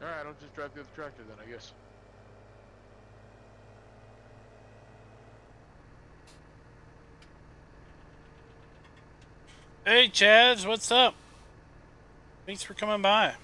Alright, I'll just drive the other tractor then, I guess. Hey, Chads, what's up? Thanks for coming by.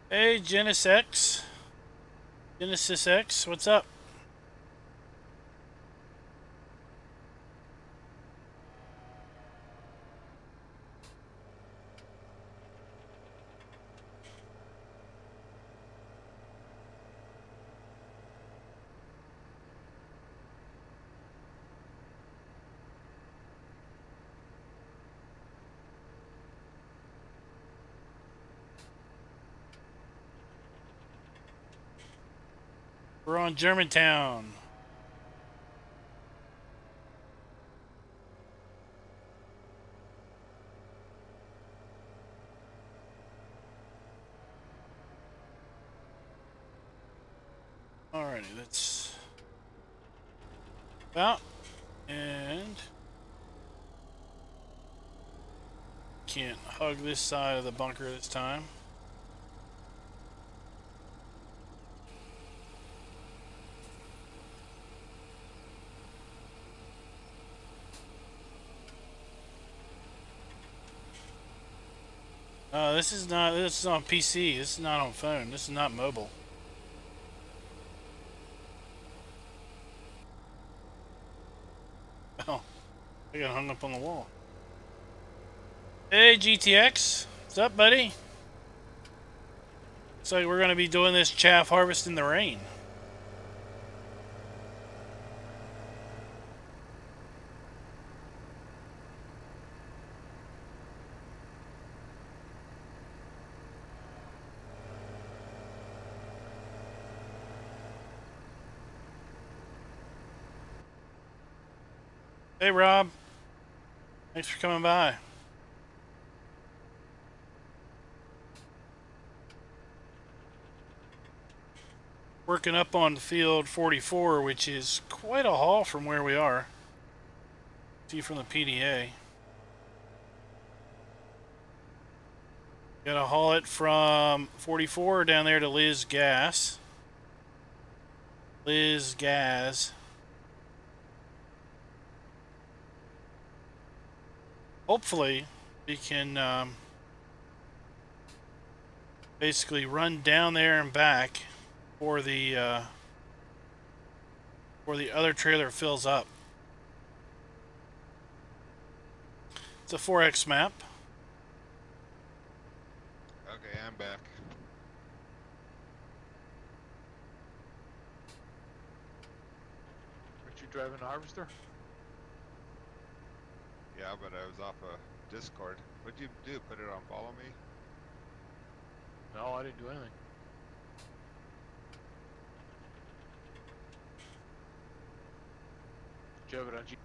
Hey, Genesis X. Genesis X, what's up? We're on Germantown. Alrighty, let's out and can't hug this side of the bunker this time. This is on PC. This is not on phone. This is not mobile. Oh, I got hung up on the wall. Hey, GTX. What's up, buddy? Looks like we're going to be doing this chaff harvest in the rain. Hey, Rob. Thanks for coming by. Working up on field 44, which is quite a haul from where we are. See from the PDA. Gotta haul it from 44 down there to Liz Gas. Liz Gas. Hopefully, we can basically run down there and back before the other trailer fills up. It's a 4X map. Okay, I'm back. Aren't you driving a harvester? Yeah, but I was off of Discord. What'd you do? Put it on follow me? No, I didn't do anything. Did you have it on G?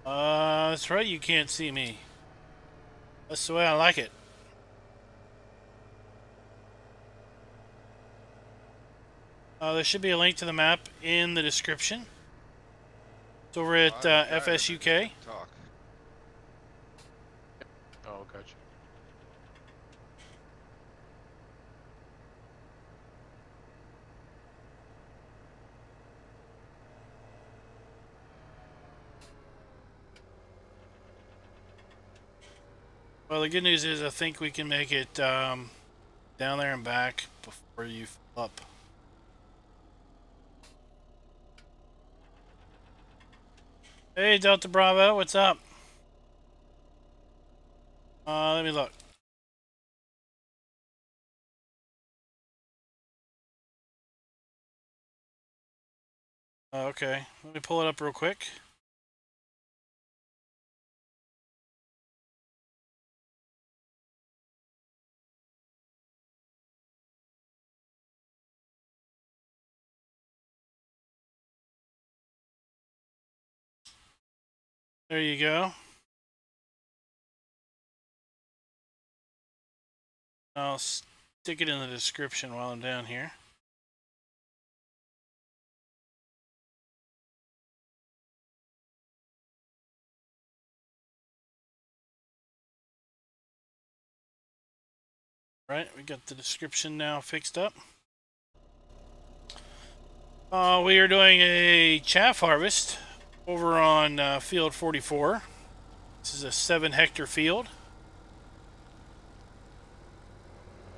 That's right, you can't see me. That's the way I like it. There should be a link to the map in the description. It's over at FSUK. Talk. Oh, gotcha. Well, the good news is I think we can make it down there and back before you fill up. Hey, Delta Bravo, what's up? Let me look. Okay, let me pull it up real quick. There you go. I'll stick it in the description while I'm down here. Right, we got the description now fixed up. We are doing a chaff harvest over on field 44. This is a 7-hectare field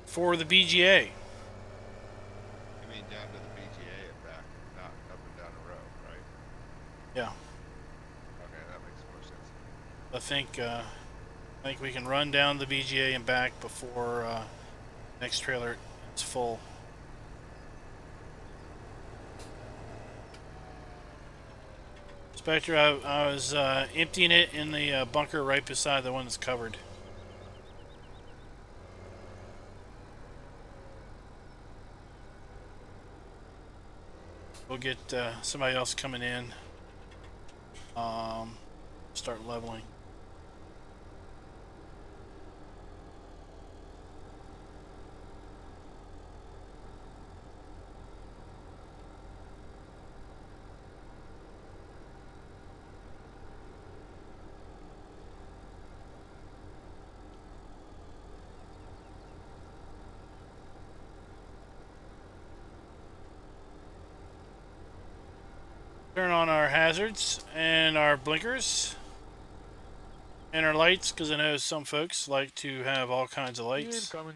for the BGA. You mean down to the BGA and back, not up and down the road, right? Yeah. Okay, that makes more sense. I think we can run down the BGA and back before next trailer is full. Spectre, I was emptying it in the bunker right beside the one that's covered. We'll get somebody else coming in. Start leveling. Turn on our hazards and our blinkers and our lights, because I know some folks like to have all kinds of lights. Coming.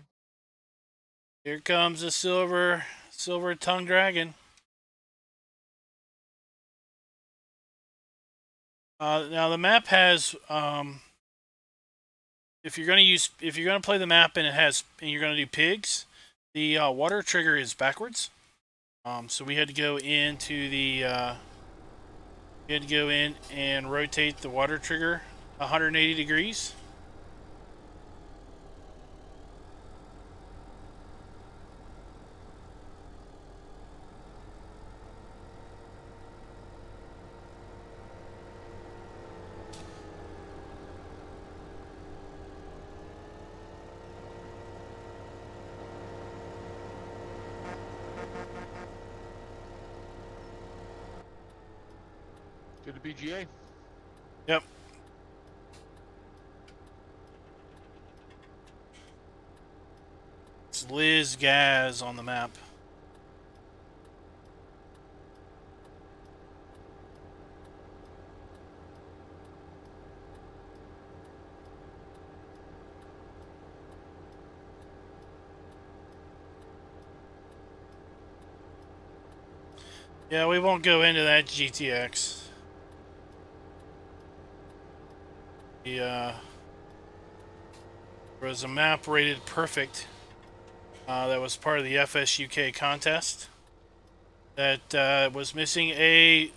Here comes the silver tongue dragon. Now the map has if you're gonna play the map and you're gonna do pigs, the water trigger is backwards. So we had to go into the we had to go in and rotate the water trigger 180 degrees. To the BGA. Yep. It's Liz Gaz on the map. Yeah, we won't go into that GTX. There was a map rated perfect that was part of the FS UK contest that was missing a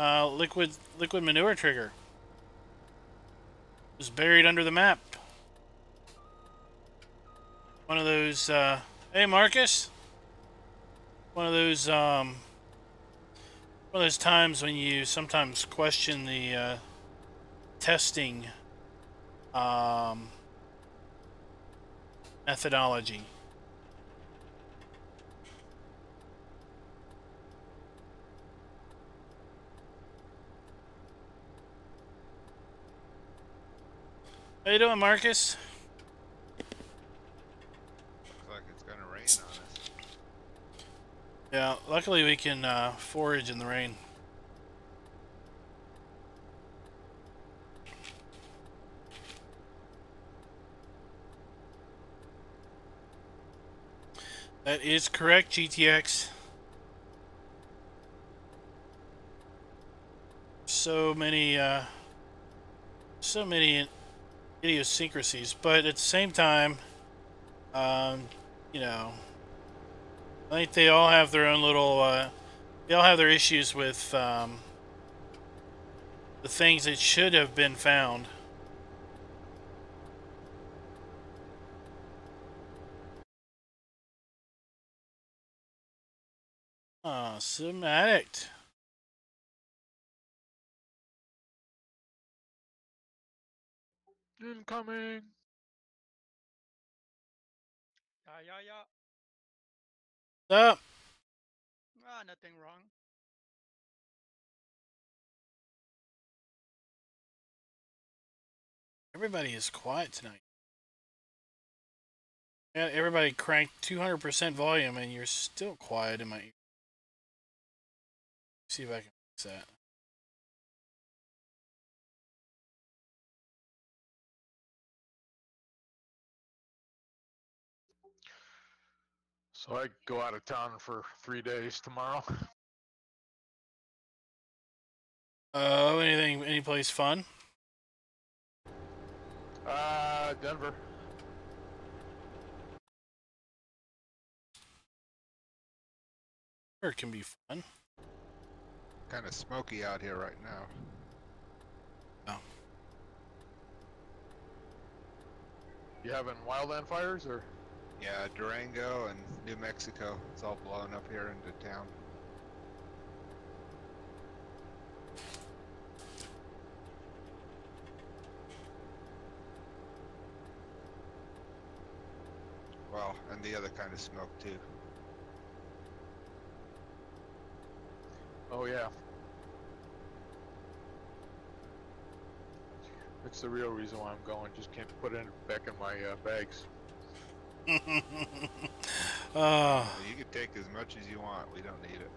liquid manure trigger. It was buried under the map. One of those hey Marcus, one of those times when you sometimes question the testing methodology. How you doing, Marcus? Looks like it's gonna rain on us. Yeah, luckily we can forage in the rain. That is correct, GTX. So many idiosyncrasies, but at the same time, you know, I think they all have their own little, they all have their issues with the things that should have been found. Cinematic. Incoming. Yeah. Up. Ah, nothing wrong. Everybody is quiet tonight. Yeah, everybody cranked 200% volume, and you're still quiet in my ear. See if I can fix that. So I go out of town for 3 days tomorrow. Anything? Any place fun? Denver. Or it can be fun. Kind of smoky out here right now. Oh. You having wildland fires or? Yeah, Durango and New Mexico. It's all blown up here into town. Well, and the other kind of smoke too. Oh yeah. That's the real reason why I'm going. Just can't put it back in my bags. You can take as much as you want. We don't need it.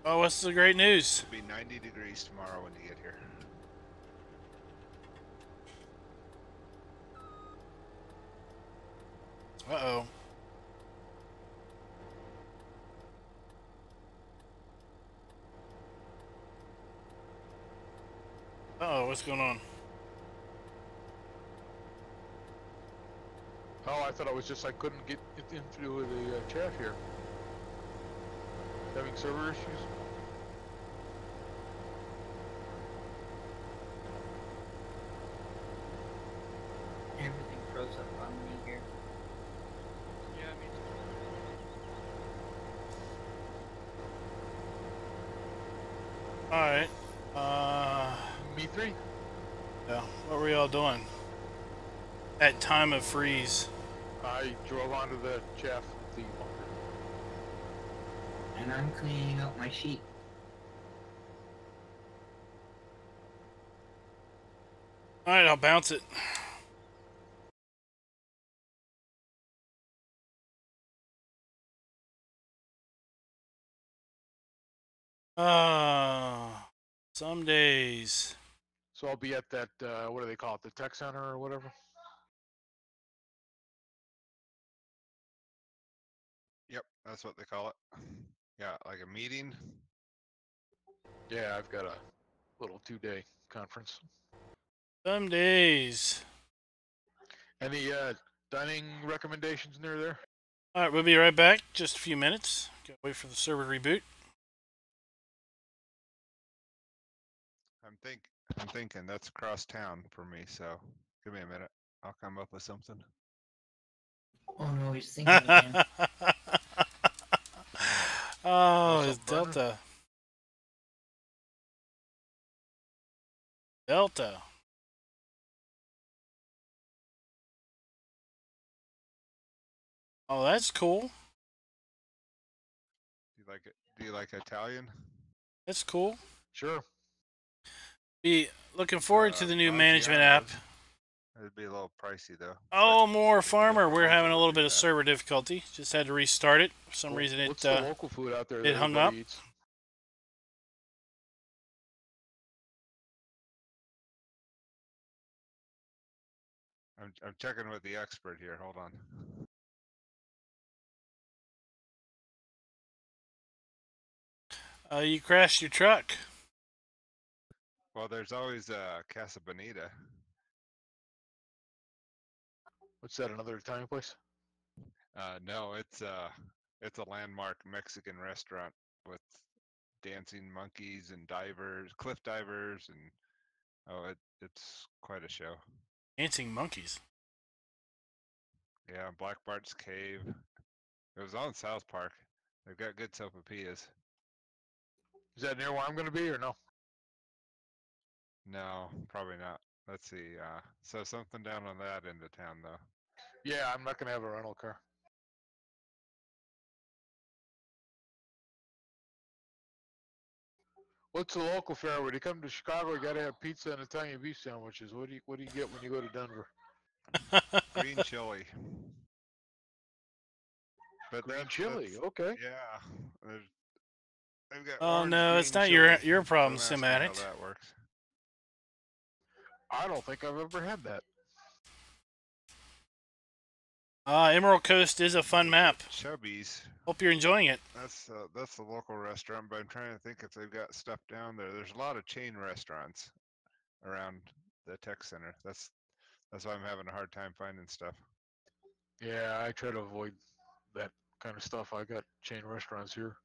Oh, what's the great news? It'll be 90 degrees tomorrow when you get here. Uh-oh. Uh-oh, what's going on? Oh, I thought it was just I couldn't get into the chaff here. Having server issues? Everything froze up on me here. Yeah, me too. Alright. Me three. Yeah, what were y'all doing? At time of freeze. I drove onto the chaff with the bunker. And I'm cleaning up my sheep. Alright, I'll bounce it. Some days. So I'll be at that, what do they call it, the tech center or whatever? Yep, that's what they call it. Yeah, like a meeting. Yeah, I've got a little 2-day conference. Some days. Any dining recommendations near there? Alright, we'll be right back. Just a few minutes. Gotta wait for the server to reboot. I'm thinking that's across town for me, so give me a minute. I'll come up with something. Oh no, he's thinking again. Oh, Something it's burning? Delta. Delta. Oh, that's cool. Do you like it? Do you like Italian? That's cool. Sure. Be looking forward to the new management app. It'd be a little pricey though. Oh, more if you farmer. have a We're bunch, having it a would little be bit of bad. server difficulty. Just had to restart it. For some reason, it What's the local food out there that it hung everybody up. eats? I'm checking with the expert here. Hold on. You crashed your truck. Well, there's always Casa Bonita. What's that, another Italian place? No, it's a landmark Mexican restaurant with dancing monkeys and divers, cliff divers, and it's quite a show. Dancing monkeys. Yeah, Black Bart's Cave. It was on South Park. They've got good sopapillas. Is that near where I'm going to be or no? No, probably not. Let's see. So something down on that end of town, though. Yeah, I'm not going to have a rental car. What's the local fare? When you come to Chicago, you got to have pizza and Italian beef sandwiches. What do you get when you go to Denver? Green chili. But Green that's chili. Okay. yeah. They've got Oh orange no, green it's not chili. your problem, Don't ask me how Simatic. that works. I don't think I've ever had that. Emerald Coast is a fun map. Chubby's. Hope you're enjoying it. That's the local restaurant, but I'm trying to think if they've got stuff down there. There's a lot of chain restaurants around the tech center. That's why I'm having a hard time finding stuff. Yeah, I try to avoid that kind of stuff. I got chain restaurants here.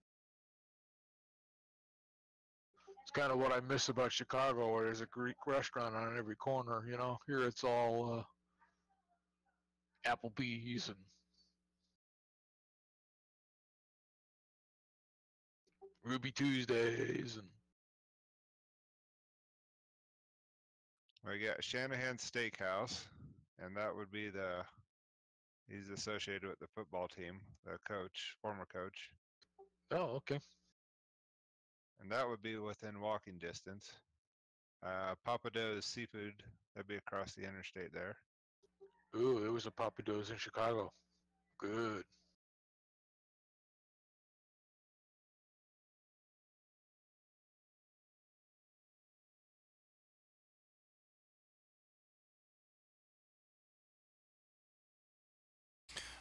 It's kind of what I miss about Chicago, where there's a Greek restaurant on every corner. You know, here it's all Applebee's and Ruby Tuesdays and We got Shanahan's Steakhouse, and that would be he's associated with the football team, the coach, former coach, oh, okay. and that would be within walking distance. Papa Do's Seafood, that'd be across the interstate there. Ooh, there was a Papa Do's in Chicago. Good.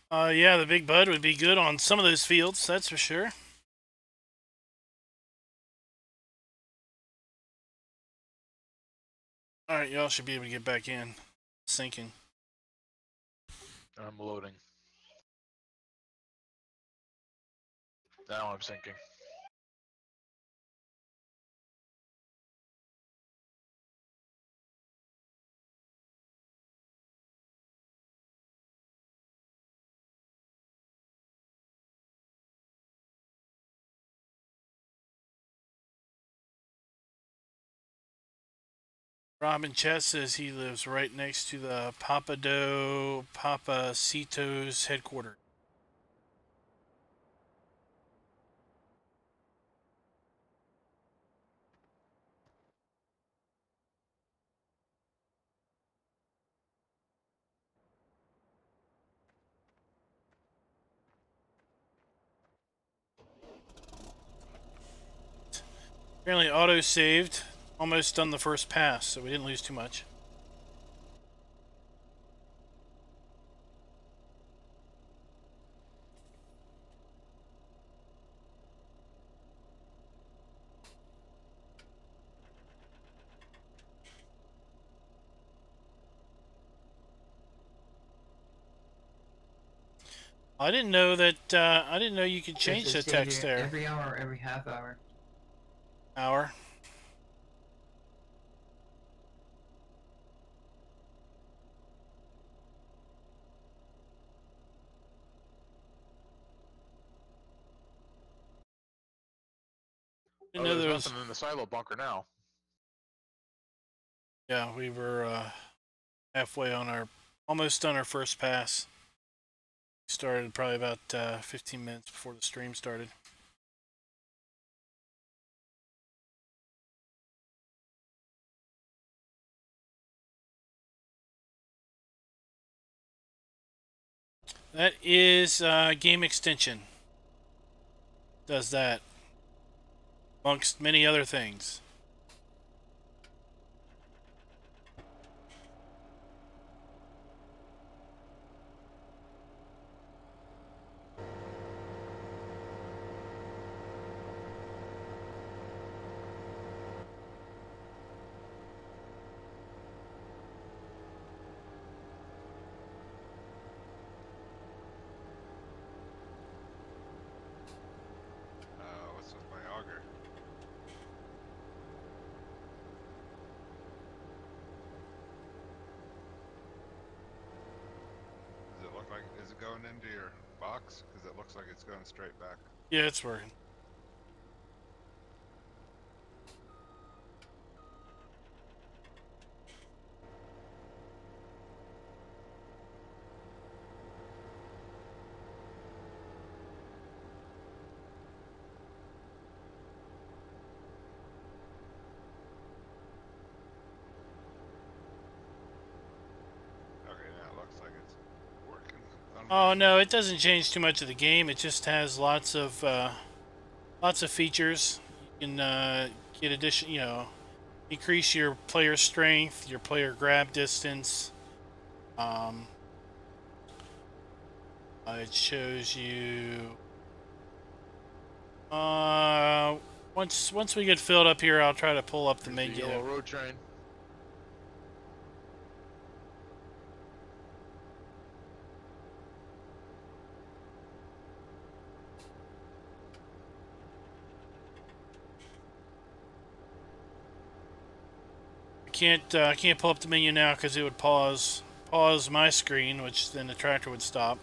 Yeah, the Big Bud would be good on some of those fields, that's for sure. Alright, y'all should be able to get back in. Sinking. I'm loading. Now I'm sinking. Robin Chet says he lives right next to the Papacitos headquarters. Apparently auto-saved. Almost done the first pass, so we didn't lose too much. I didn't know that. I didn't know you could change the text there. Every hour or every half hour? Hour. Oh, there's nothing in the silo bunker now. Yeah, we were halfway on almost done our first pass. We started probably about 15 minutes before the stream started. That is game extension. Does that amongst many other things. What's with my auger? Does it look like it into your box? Because it looks like it's going straight back. Yeah, it's working. Okay, now it looks like it's working. Oh no, it doesn't change too much of the game. It just has lots of features. You can get addition, increase your player strength, your player grab distance. It shows you. Once we get filled up here, I'll try to pull up the Here's menu. the yellow road train. I can't pull up the menu now because it would pause my screen, which then the tractor would stop.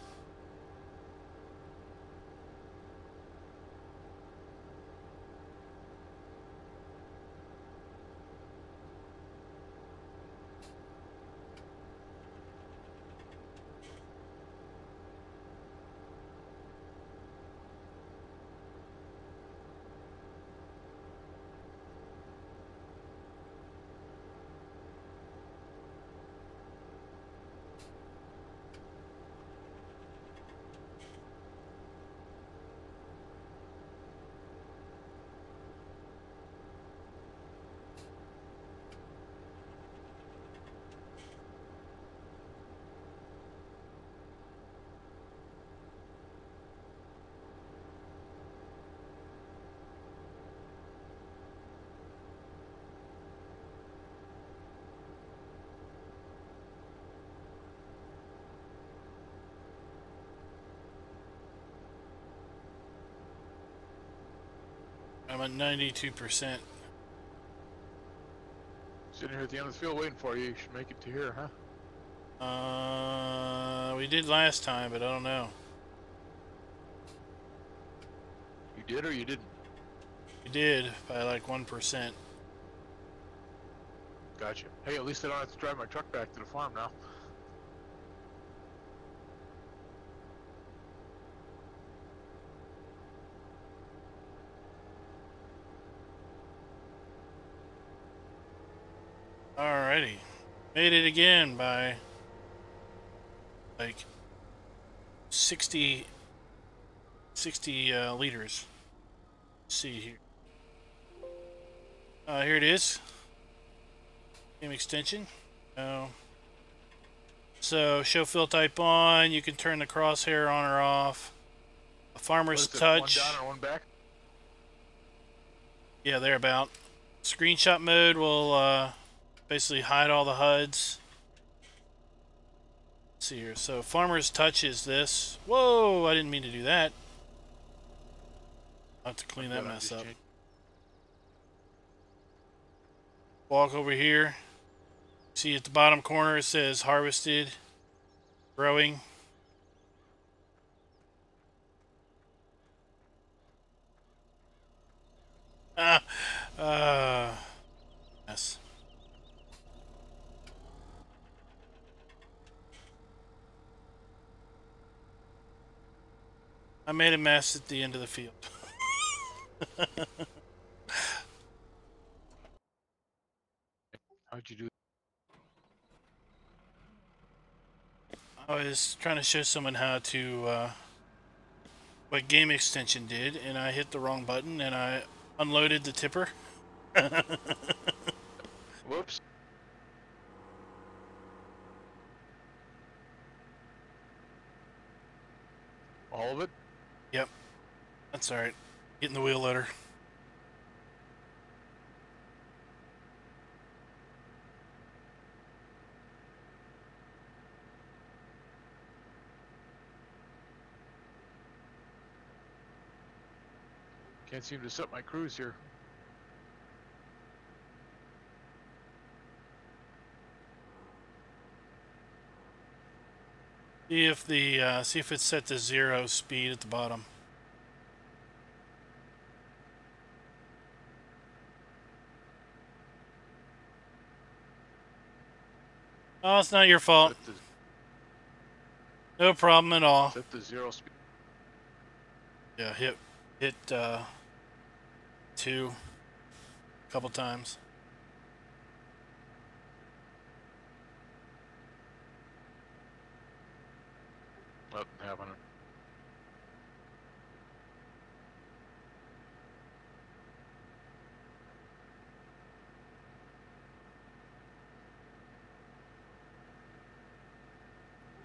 I'm at 92%. Sitting here at the end of the field waiting for you. You should make it to here, huh? We did last time, but I don't know. You did or you didn't? We did by like 1%. Gotcha. Hey, at least I don't have to drive my truck back to the farm now. Alrighty. Made it again by like 60 liters. Let's see here. Here it is. Game extension. So show fill type on. You can turn the crosshair on or off. A farmer's touch. One down and one back? Yeah, thereabout. Screenshot mode will basically hide all the HUDs. Let's see here. So farmer's touch is this. Whoa, I didn't mean to do that. I'll have to clean that mess up. Walk over here. See at the bottom corner it says harvested, growing. Yes. I made a mess at the end of the field. How'd you do? I was trying to show someone how to, what game extension did, and I hit the wrong button, and I unloaded the tipper. Whoops. All of it? Yep. That's alright. Getting the wheel loader. Can't seem to set my cruise here. See if it's set to 0 speed at the bottom. Oh, it's not your fault. No problem at all. Set to 0 speed. Yeah, hit 2 a couple times. Nothing happening.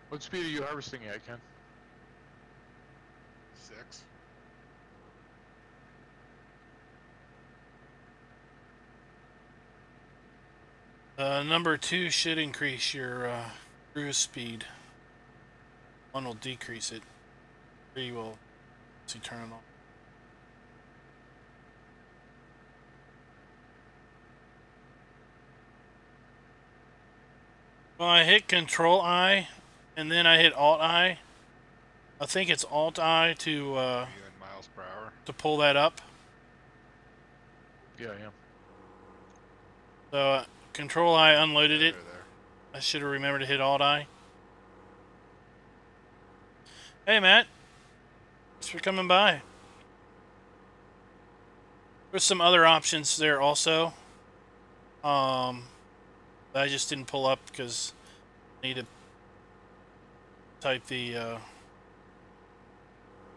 What speed are you harvesting at, Ken? 6. Number 2 should increase your cruise speed. 1 will decrease it. 3 will turn it on. Well, I hit Control I, and then I hit Alt I. I think it's Alt I to You in miles per hour? to pull that up. Yeah, I am. So Control I unloaded it. There. I should have remembered to hit Alt I. Hey, Matt. Thanks for coming by. There's some other options there also. I just didn't pull up because I need to type the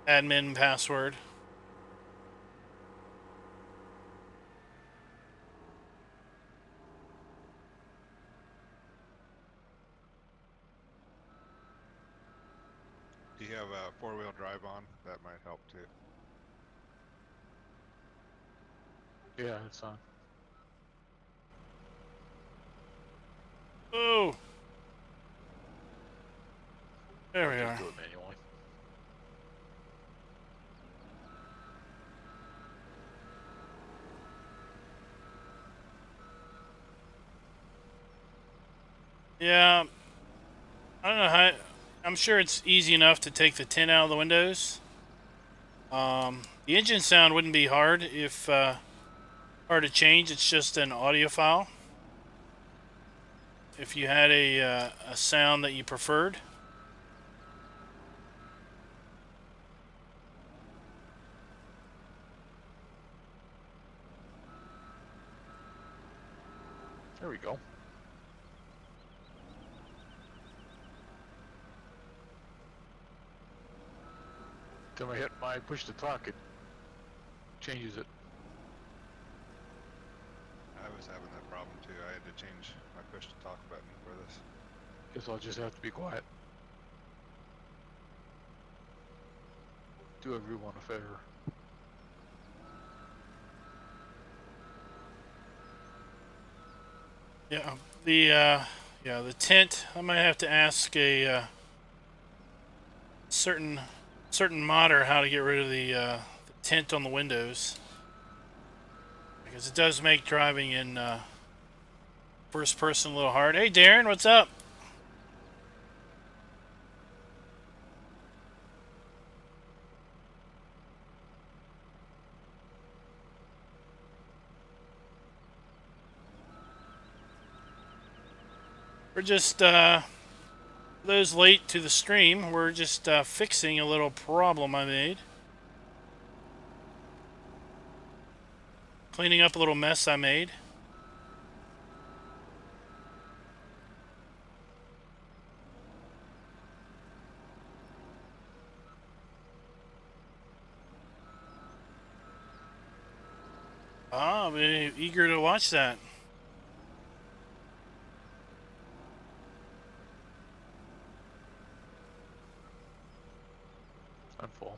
admin password. Do you have a 4-wheel drive on? That might help too. Yeah, it's on. Oh! There we Just are. do it manually. Yeah, I don't know how. I'm sure it's easy enough to take the tint out of the windows. The engine sound wouldn't be hard if hard to change. It's just an audio file. If you had a sound that you preferred. There we go. Then I hit my push to talk, it changes it. I was having that problem too. I had to change my push to talk button for this. Guess I'll just have to be quiet. Do everyone a favor. Yeah, the tint. I might have to ask a certain modder how to get rid of the tint on the windows, because it does make driving in first person a little hard. Hey, Darren, what's up? We're just, those late to the stream, we're just fixing a little problem I made. Cleaning up a little mess I made. I'll be eager to watch that. I'm full.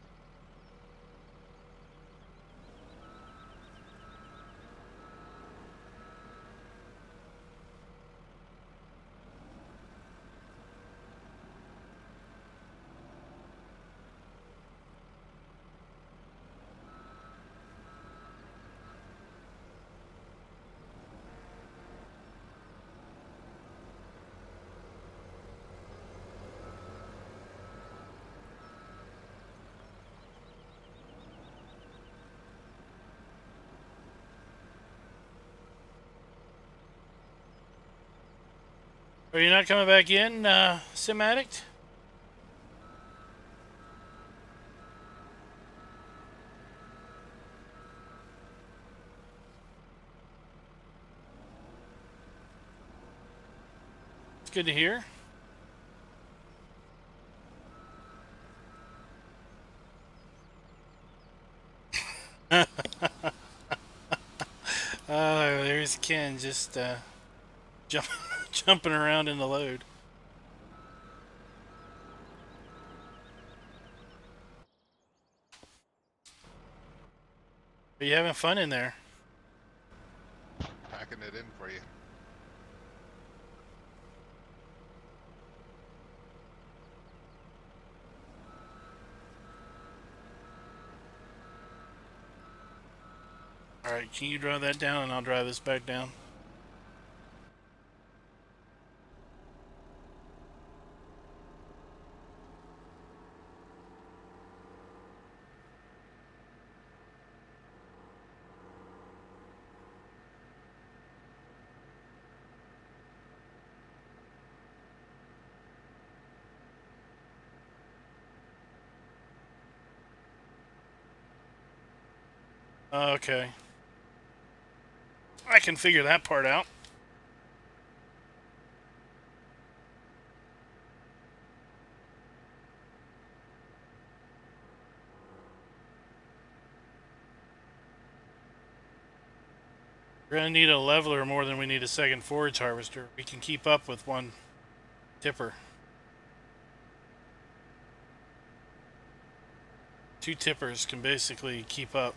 Are you not coming back in, Sim Addict? It's good to hear. Oh, there's Ken just jumping around in the load. Are you having fun in there? Packing it in for you. Alright, can you drive that down and I'll drive this back down? Okay. I can figure that part out. We're gonna need a leveler more than we need a second forage harvester. We can keep up with one tipper. 2 tippers can basically keep up.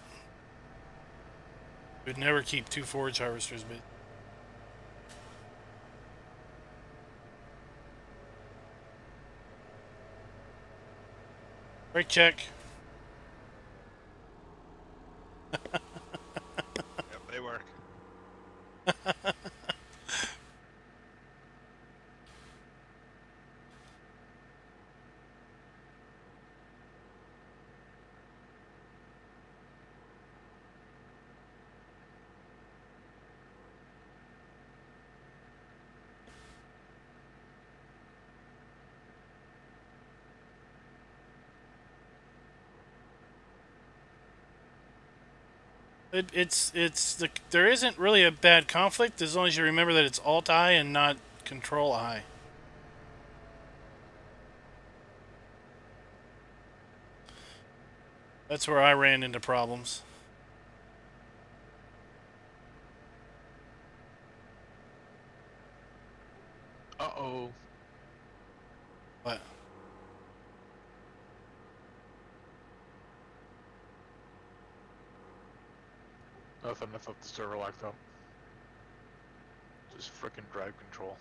We'd never keep 2 forage harvesters, but brake check. Yep, they work. There isn't really a bad conflict as long as you remember that it's Alt I and not Control I. That's where I ran into problems. Uh-oh. What? Nothing, I thought the server locked up. Just frickin' drive control.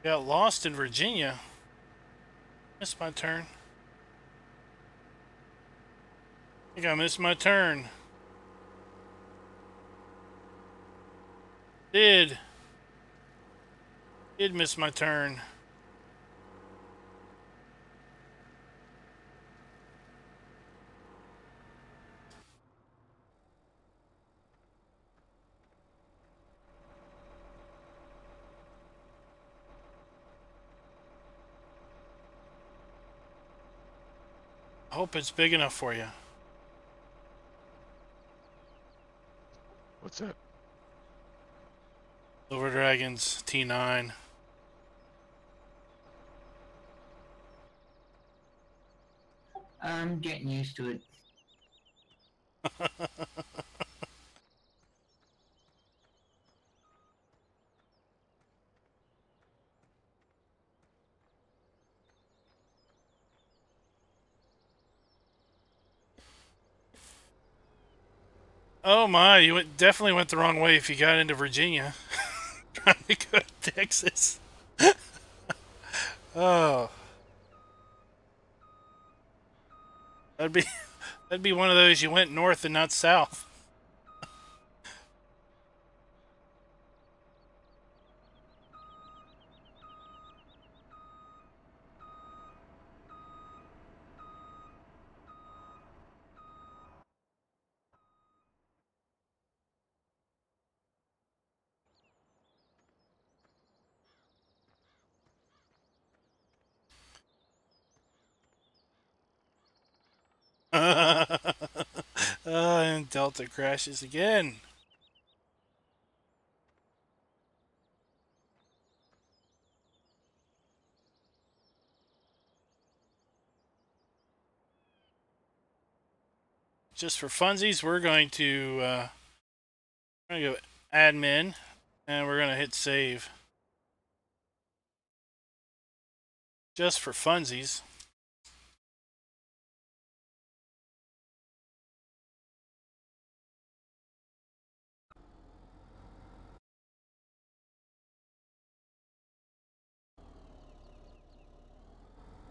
Got lost in Virginia. Missed my turn. I think I missed my turn. Did miss my turn. I hope it's big enough for you. What's that? Silver Dragons T9. I'm getting used to it. Oh my, you definitely went the wrong way if you got into Virginia. Trying to go to Texas. Oh. That'd be that'd be one of those you went north and not south. And Delta crashes again. Just for funsies, we're going to go admin, and we're going to hit save. Just for funsies.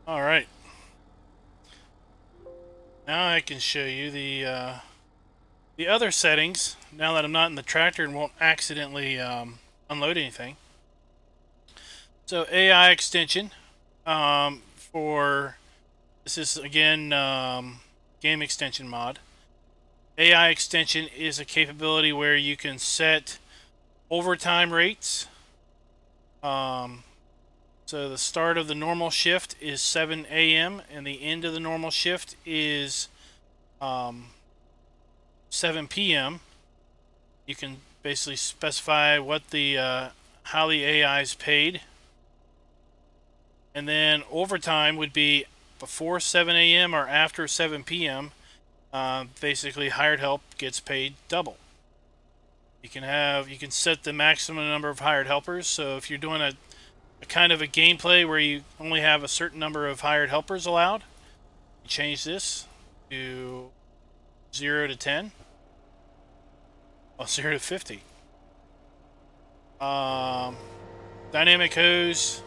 All right. Now I can show you the other settings. Now that I'm not in the tractor and won't accidentally unload anything. So AI extension for this is again game extension mod. AI extension is a capability where you can set overtime rates. So the start of the normal shift is 7 a.m. and the end of the normal shift is 7 p.m. You can basically specify what the how the AI is paid, and then overtime would be before 7 a.m. or after 7 p.m. Basically, hired help gets paid double. You can set the maximum number of hired helpers. So if you're doing a kind of a gameplay where you only have a certain number of hired helpers allowed, you change this to 0 to 10. Well, 0 to 50. Dynamic hose.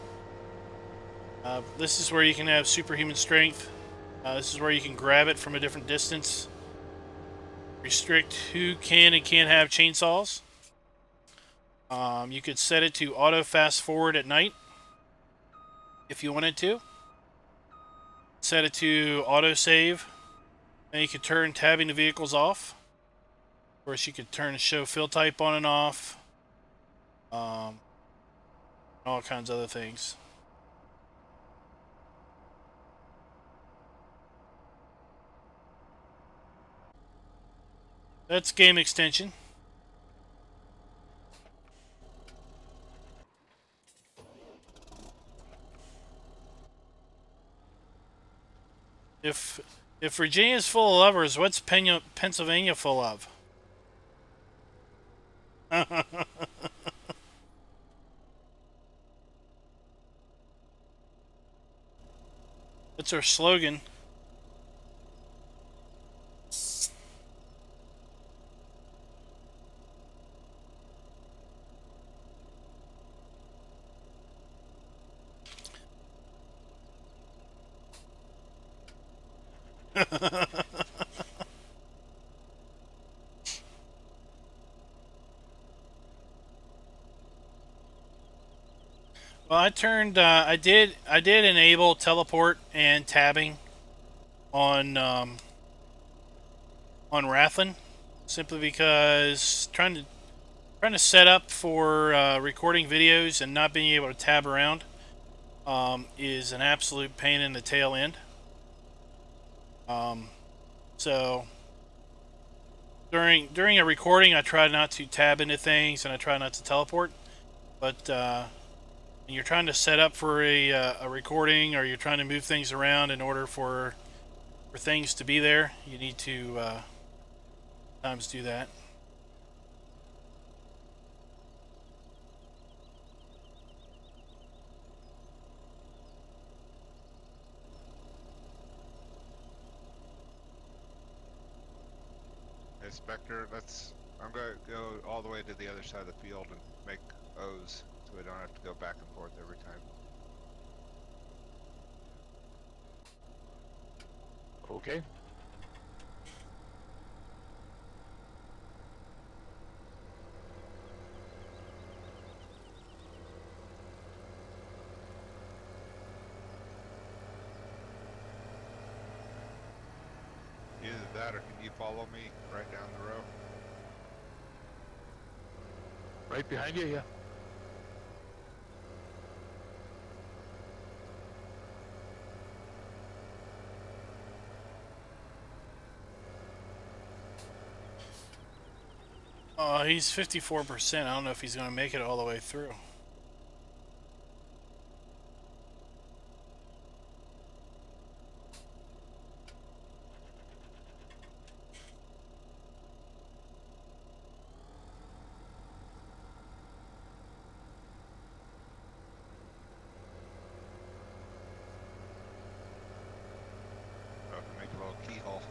This is where you can have superhuman strength. This is where you can grab it from a different distance. Restrict who can and can't have chainsaws. You could set it to auto fast forward at night if you wanted to. Set it to auto save. Then you could turn tabbing the vehicles off. Of course, you could turn show fill type on and off. All kinds of other things. That's game extension. If Virginia's full of lovers, what's Pennsylvania full of? That's our slogan. Well, I did enable teleport and tabbing on Rathlin, simply because trying to set up for recording videos and not being able to tab around is an absolute pain in the tail end. So during a recording, I try not to tab into things and I try not to teleport, but when you're trying to set up for a recording, or you're trying to move things around in order for things to be there, you need to sometimes do that. Hey, Spectre, I'm going to go all the way to the other side of the field and make O's so we don't have to go back and forth every time. Okay. ladder. Can you follow me right down the row? Right behind you, yeah. He's 54%. I don't know if he's going to make it all the way through. I have to make a little keyhole.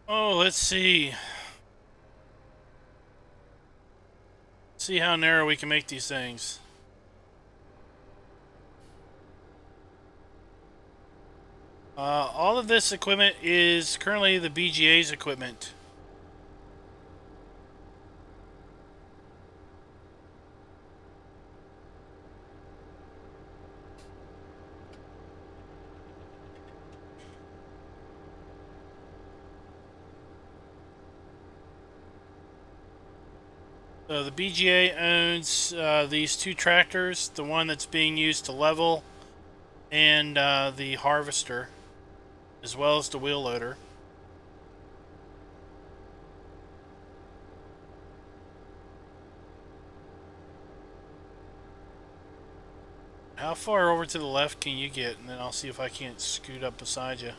Oh, let's see. See how narrow we can make these things. All of this equipment is currently the BGA's equipment. So the BGA owns these two tractors, the one that's being used to level, and the harvester, as well as the wheel loader. How far over to the left can you get? And then I'll see if I can't scoot up beside you.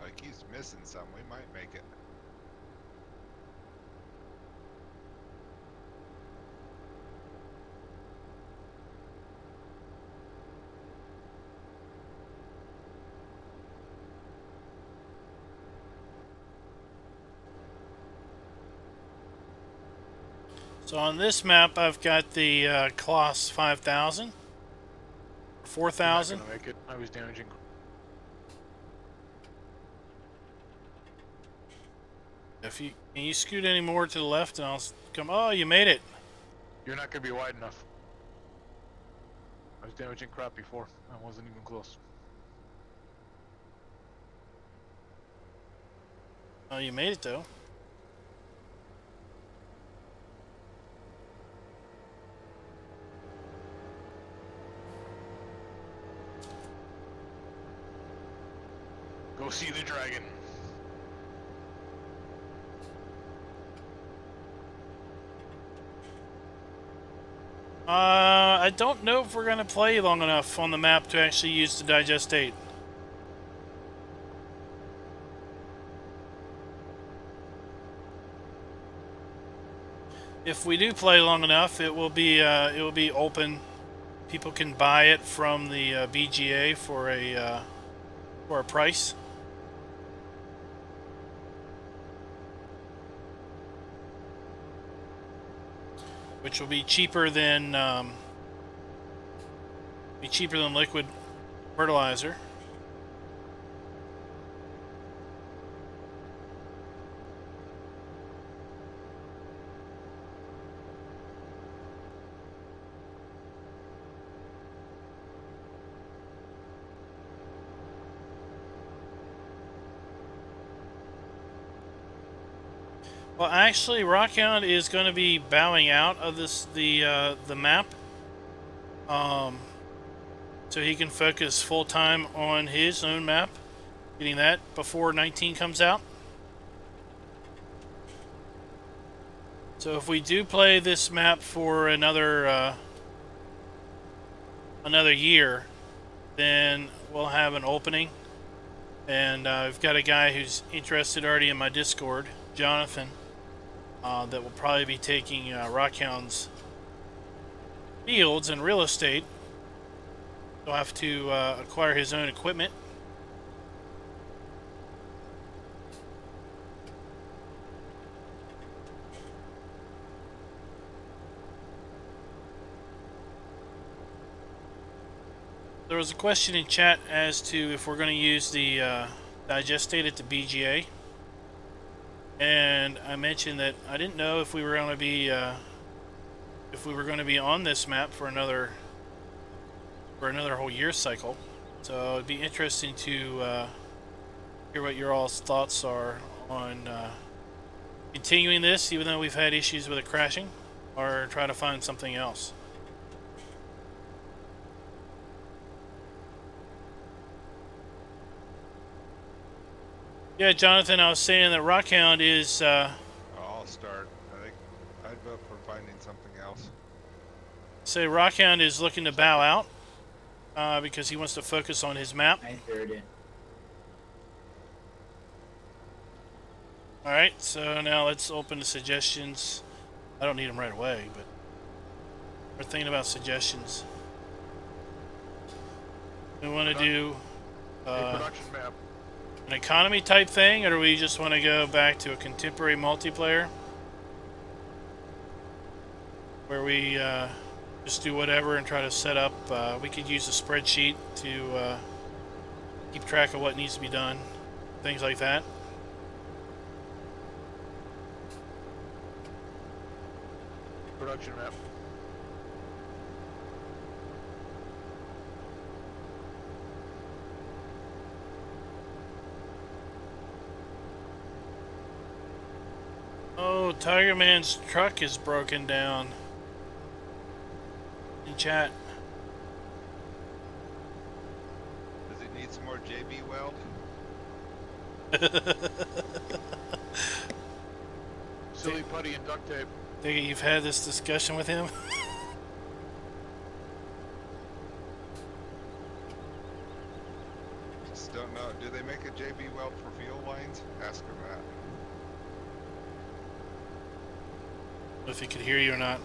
Like he's missing some. We might make it. So on this map, I've got the Kloss 5000, 4000. I'm not gonna make it. I was damaging. If you can you scoot any more to the left, and I'll come. Oh, you made it. You're not gonna be wide enough. I was damaging crap before. I wasn't even close. Oh, you made it though. Go see the dragon. I don't know if we're gonna play long enough on the map to actually use the Digest 8. If we do play long enough, it will be open. People can buy it from the BGA for a price. Which will be cheaper than liquid fertilizer. Well, actually, Rockhound is going to be bowing out of the map, so he can focus full time on his own map, getting that before 19 comes out. So if we do play this map for another year, then we'll have an opening, and I've got a guy who's interested already in my Discord, Jonathan. that will probably be taking Rockhound's fields and real estate. He'll have to acquire his own equipment. There was a question in chat as to if we're going to use the digestate at the BGA, and I mentioned that I didn't know if we were going to be on this map for another whole year cycle. So it'd be interesting to hear what your all's thoughts are on continuing this, even though we've had issues with it crashing, or try to find something else. Yeah, Jonathan, I was saying that Rockhound is... I'll start. I think I'd vote for finding something else. Say Rockhound is looking to bow out because he wants to focus on his map. I heard it. Alright, so now let's open the suggestions. I don't need them right away, but we're thinking about suggestions. We want to do a production map. an economy type thing, or do we just want to go back to a contemporary multiplayer where we just do whatever and try to set up? We could use a spreadsheet to keep track of what needs to be done, things like that. Production map. Oh, Tiger Man's truck is broken down. In chat. Does he need some more JB weld? Silly putty and duct tape. Think you've had this discussion with him? Just don't know. Do they make a JB weld for fuel lines? Ask him that. If he could hear you or not.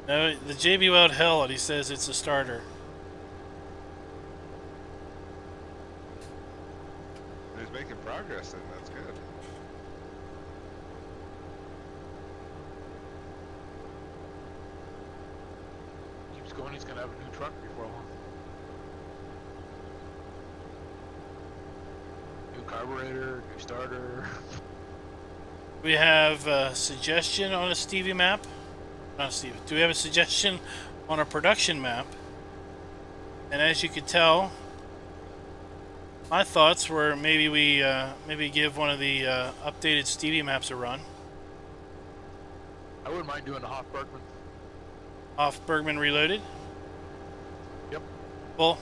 No, the JB Weld held. He says it's a starter. He's making progress, then that's good. Keeps going, he's gonna have a new truck before long. New carburetor, new starter. We have a suggestion on a Stevie map. Not Stevie. Do we have a suggestion on a production map? And as you could tell, my thoughts were maybe we maybe give one of the updated Stevie maps a run. I wouldn't mind doing a Hoff-Bergman. Off Bergman Reloaded. Yep. Well,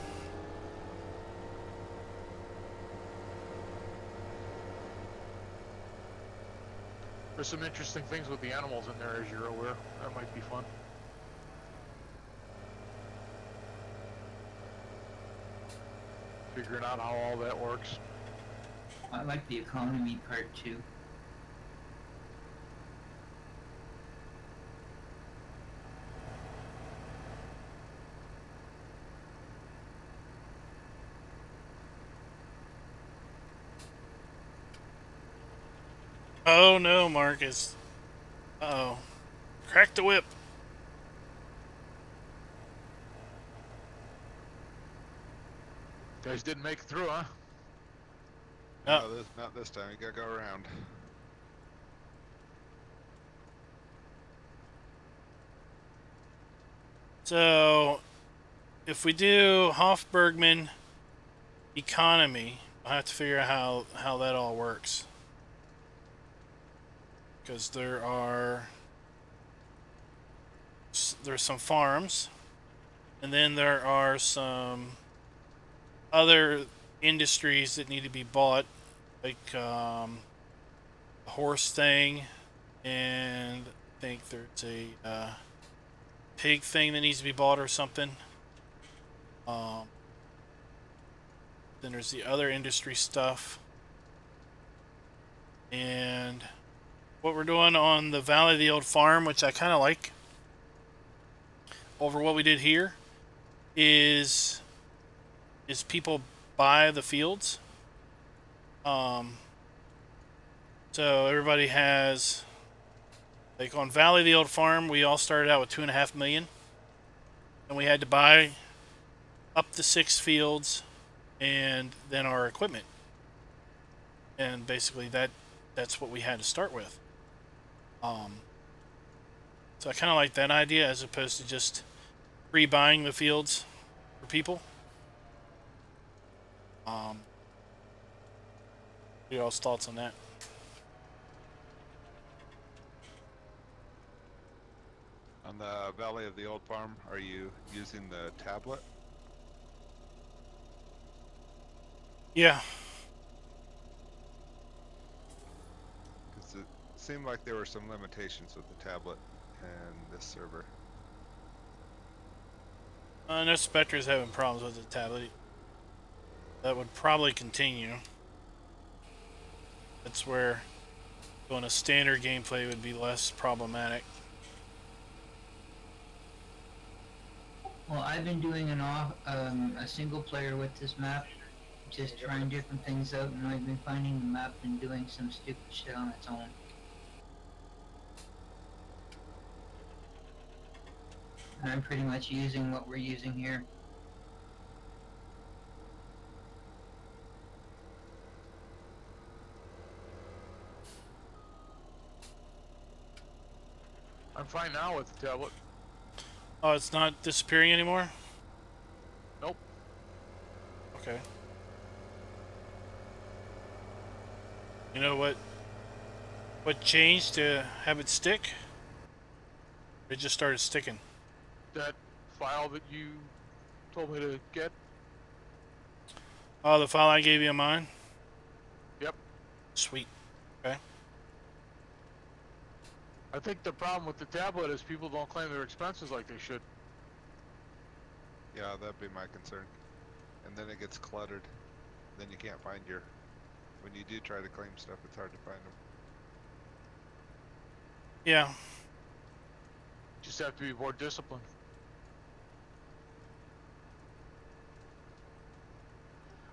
There's some interesting things with the animals in there, as you're aware. That might be fun. Figuring out how all that works. I like the economy part too. oh no, Marcus. Uh-oh. Crack the whip. Guys didn't make it through, huh? Oh. No, not this time. You gotta go around. So, if we do Hoff-Bergman economy, I'll have to figure out how that all works. Because there's some farms, and then there are some other industries that need to be bought, like a horse thing, and I think there's a pig thing that needs to be bought or something. Then there's the other industry stuff. And what we're doing on the Valley of the Old Farm, which I kind of like over what we did here, is people buy the fields. So everybody has, like on Valley of the Old Farm, we all started out with $2.5 million, and we had to buy up to 6 fields and then our equipment, and basically that's what we had to start with. So I kind of like that idea as opposed to just pre-buying the fields for people. What are y'all's thoughts on that? On the Valley of the Old Farm, are you using the tablet? Yeah. Because it seemed like there were some limitations with the tablet and this server. I know Spectre's having problems with the tablet. That would probably continue. That's where doing a standard gameplay would be less problematic. Well, I've been doing a single player with this map, just trying different things out, and I've been finding the map and doing some stupid shit on its own. And I'm pretty much using what we're using here. I'm fine now with the tablet. Oh, it's not disappearing anymore? Nope. Okay. You know what changed to have it stick? It just started sticking. That file that you told me to get? Oh, the file I gave you of mine? Yep. Sweet. Okay. I think the problem with the tablet is people don't claim their expenses like they should. Yeah, that'd be my concern. And then it gets cluttered. Then you can't find your... When you do try to claim stuff, it's hard to find them. Yeah. Just have to be more disciplined.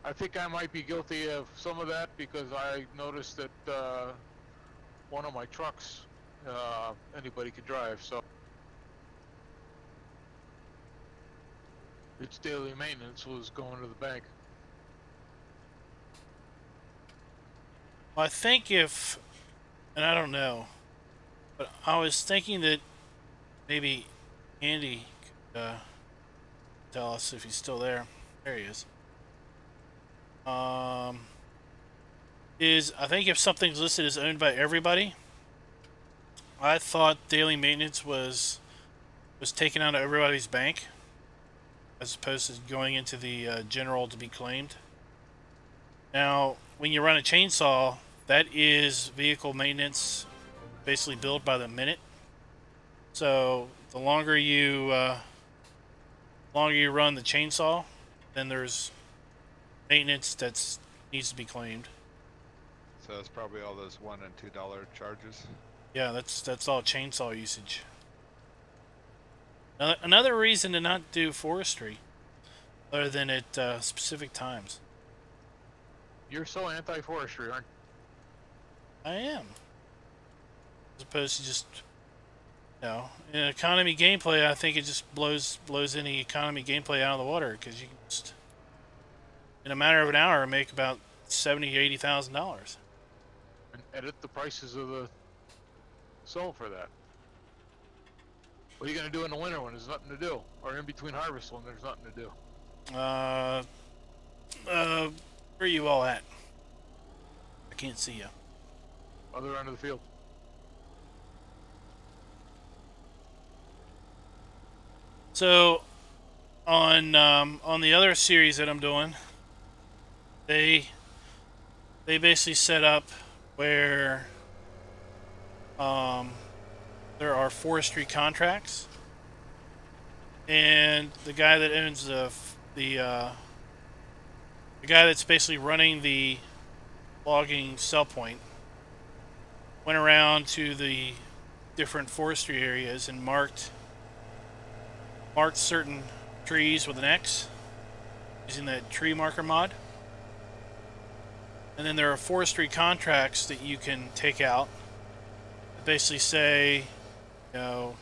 I think I might be guilty of some of that because I noticed that one of my trucks anybody could drive, so its daily maintenance was going to the bank. Well, I think if, and I don't know, but I was thinking that maybe Andy could tell us if he's still there. There he is. I think if something's listed as owned by everybody, I thought daily maintenance was taken out of everybody's bank as opposed to going into the general to be claimed. Now, when you run a chainsaw, that is vehicle maintenance, basically billed by the minute. So the longer you run the chainsaw, then there's maintenance that needs to be claimed. So it's probably all those $1 and $2 charges. Yeah, that's all chainsaw usage. Another reason to not do forestry, other than at specific times. You're so anti-forestry, aren't you? I am. As opposed to just, you know, in economy gameplay, I think it just blows any economy gameplay out of the water because you can just, in a matter of an hour, make about $70,000 to $80,000. And edit the prices of the sold for that. What are you going to do in the winter when there's nothing to do? Or in between harvests when there's nothing to do? Where are you all at? I can't see you. Other end of the field. So, on the other series that I'm doing, they basically set up where there are forestry contracts, and the guy that owns the the guy that's basically running the logging sell point went around to the different forestry areas and marked certain trees with an X using that tree marker mod. And then there are forestry contracts that you can take out that basically say, you know,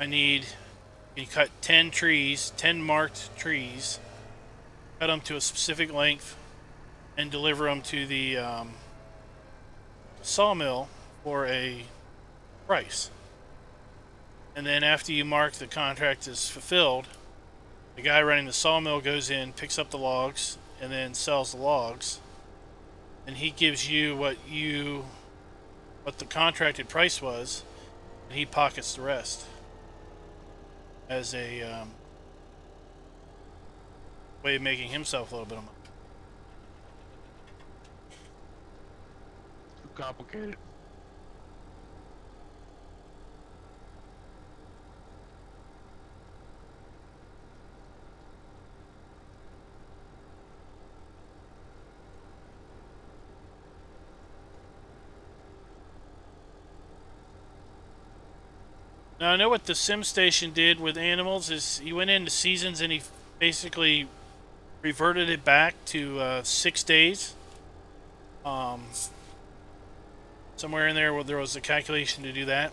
you cut 10 trees, 10 marked trees, cut them to a specific length, and deliver them to the sawmill for a price. And then after you mark the contract is fulfilled, the guy running the sawmill goes in, picks up the logs, and then sells the logs. And he gives you what the contracted price was, and he pockets the rest as a way of making himself a little bit of money. Too complicated. Now I know what the SimStation did with animals is he went into seasons and he basically reverted it back to 6 days. Somewhere in there where there was a calculation to do that.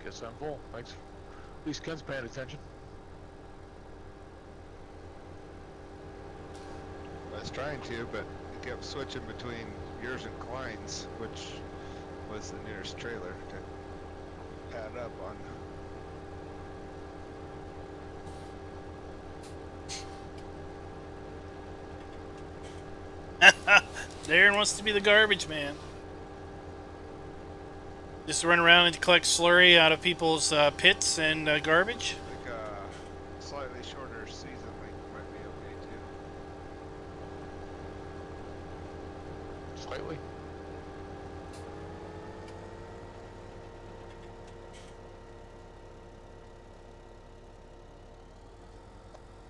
Guess I'm full. Thanks. At least Ken's paying attention. I was trying to, but it kept switching between yours and Klein's, which was the nearest trailer to add up on. Darren wants to be the garbage man. Just run around and collect slurry out of people's pits and garbage. I think a slightly shorter season length might be okay too. Slightly.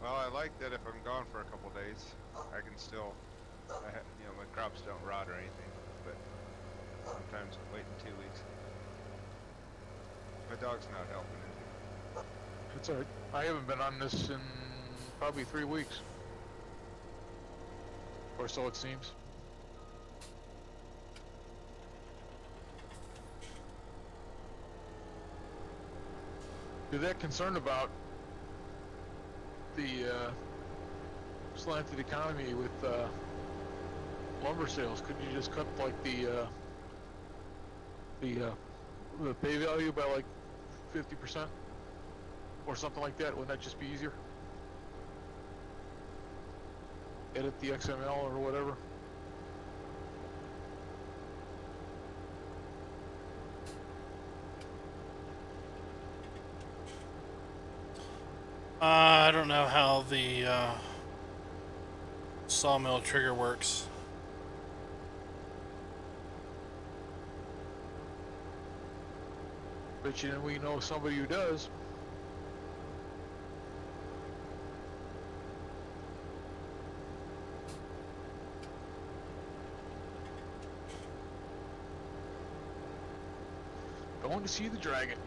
Well, I like that if I'm gone for a couple days, I can still, you know, my crops don't rot or anything, but sometimes waiting 2 weeks. My dog's not helping it. It's alright. I haven't been on this in probably 3 weeks. Or so it seems. You're that concerned about the slanted economy with lumber sales? Couldn't you just cut like the pay value by like 50% or something like that? Wouldn't that just be easier? Edit the XML or whatever. I don't know how the sawmill trigger works. But you know, we know somebody who does. Going to see the dragon.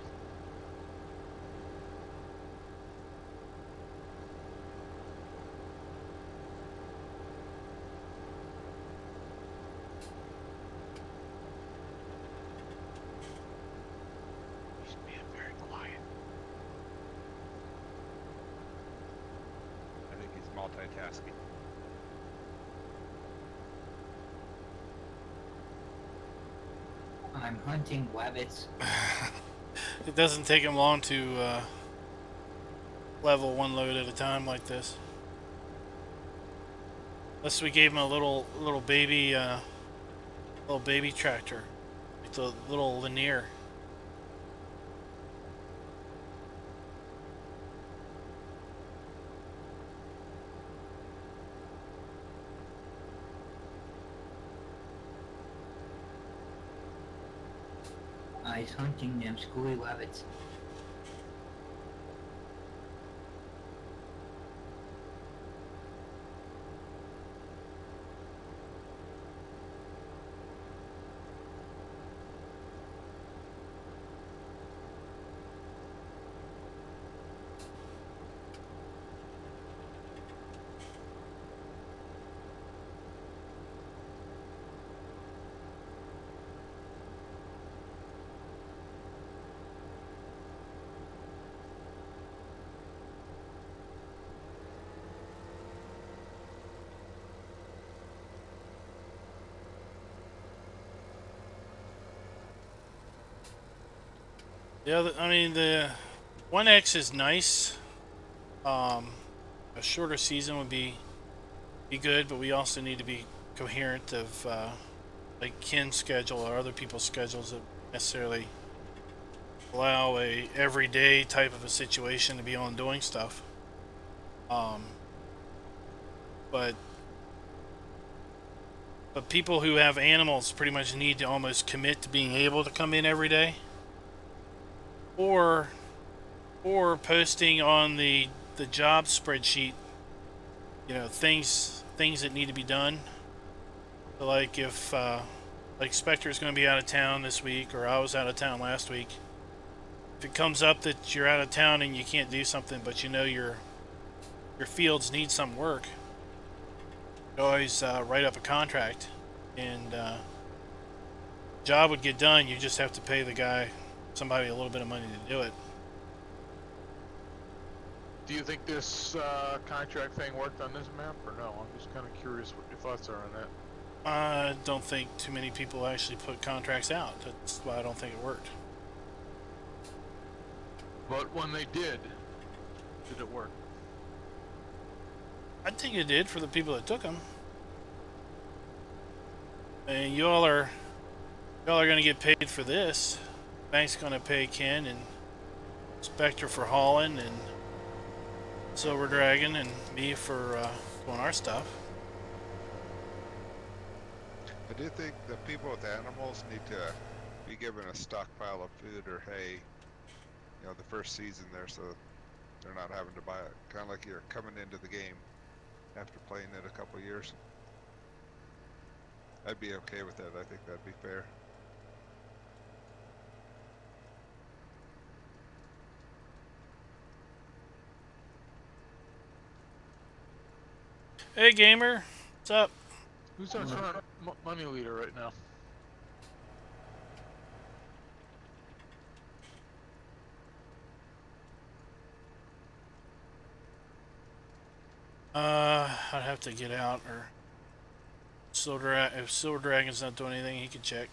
He's being very quiet. I think he's multitasking. I'm hunting wabbits. It doesn't take him long to level one load at a time like this. Unless we gave him a little baby tractor, like the little linear. ice hunting them schooly wabbits. I mean, the 1X is nice. A shorter season would be good, but we also need to be coherent of like Ken's schedule or other people's schedules that necessarily allow a everyday type of a situation to be on doing stuff. But people who have animals pretty much need to almost commit to being able to come in every day. Or posting on the job spreadsheet, you know, things that need to be done. So like if like Spectre's going to be out of town this week, or I was out of town last week. If it comes up that you're out of town and you can't do something, but you know your fields need some work, you always write up a contract, and job would get done. You just have to pay somebody a little bit of money to do it. Do you think this contract thing worked on this map or no? I'm just kind of curious what your thoughts are on that. I don't think too many people actually put contracts out. That's why I don't think it worked. But when they did it work? I think it did for the people that took them. And y'all are going to get paid for this. Bank's going to pay Ken and Spectre for hauling, and Silver Dragon and me for doing our stuff. I do think the people with animals need to be given a stockpile of food or hay, you know, the first season there, so they're not having to buy it. Kind of like you're coming into the game after playing it a couple years. I'd be okay with that. I think that'd be fair. Hey gamer, what's up? Who's our current money leader right now? I'd have to get out, or if Silver Dragon's not doing anything, he could check.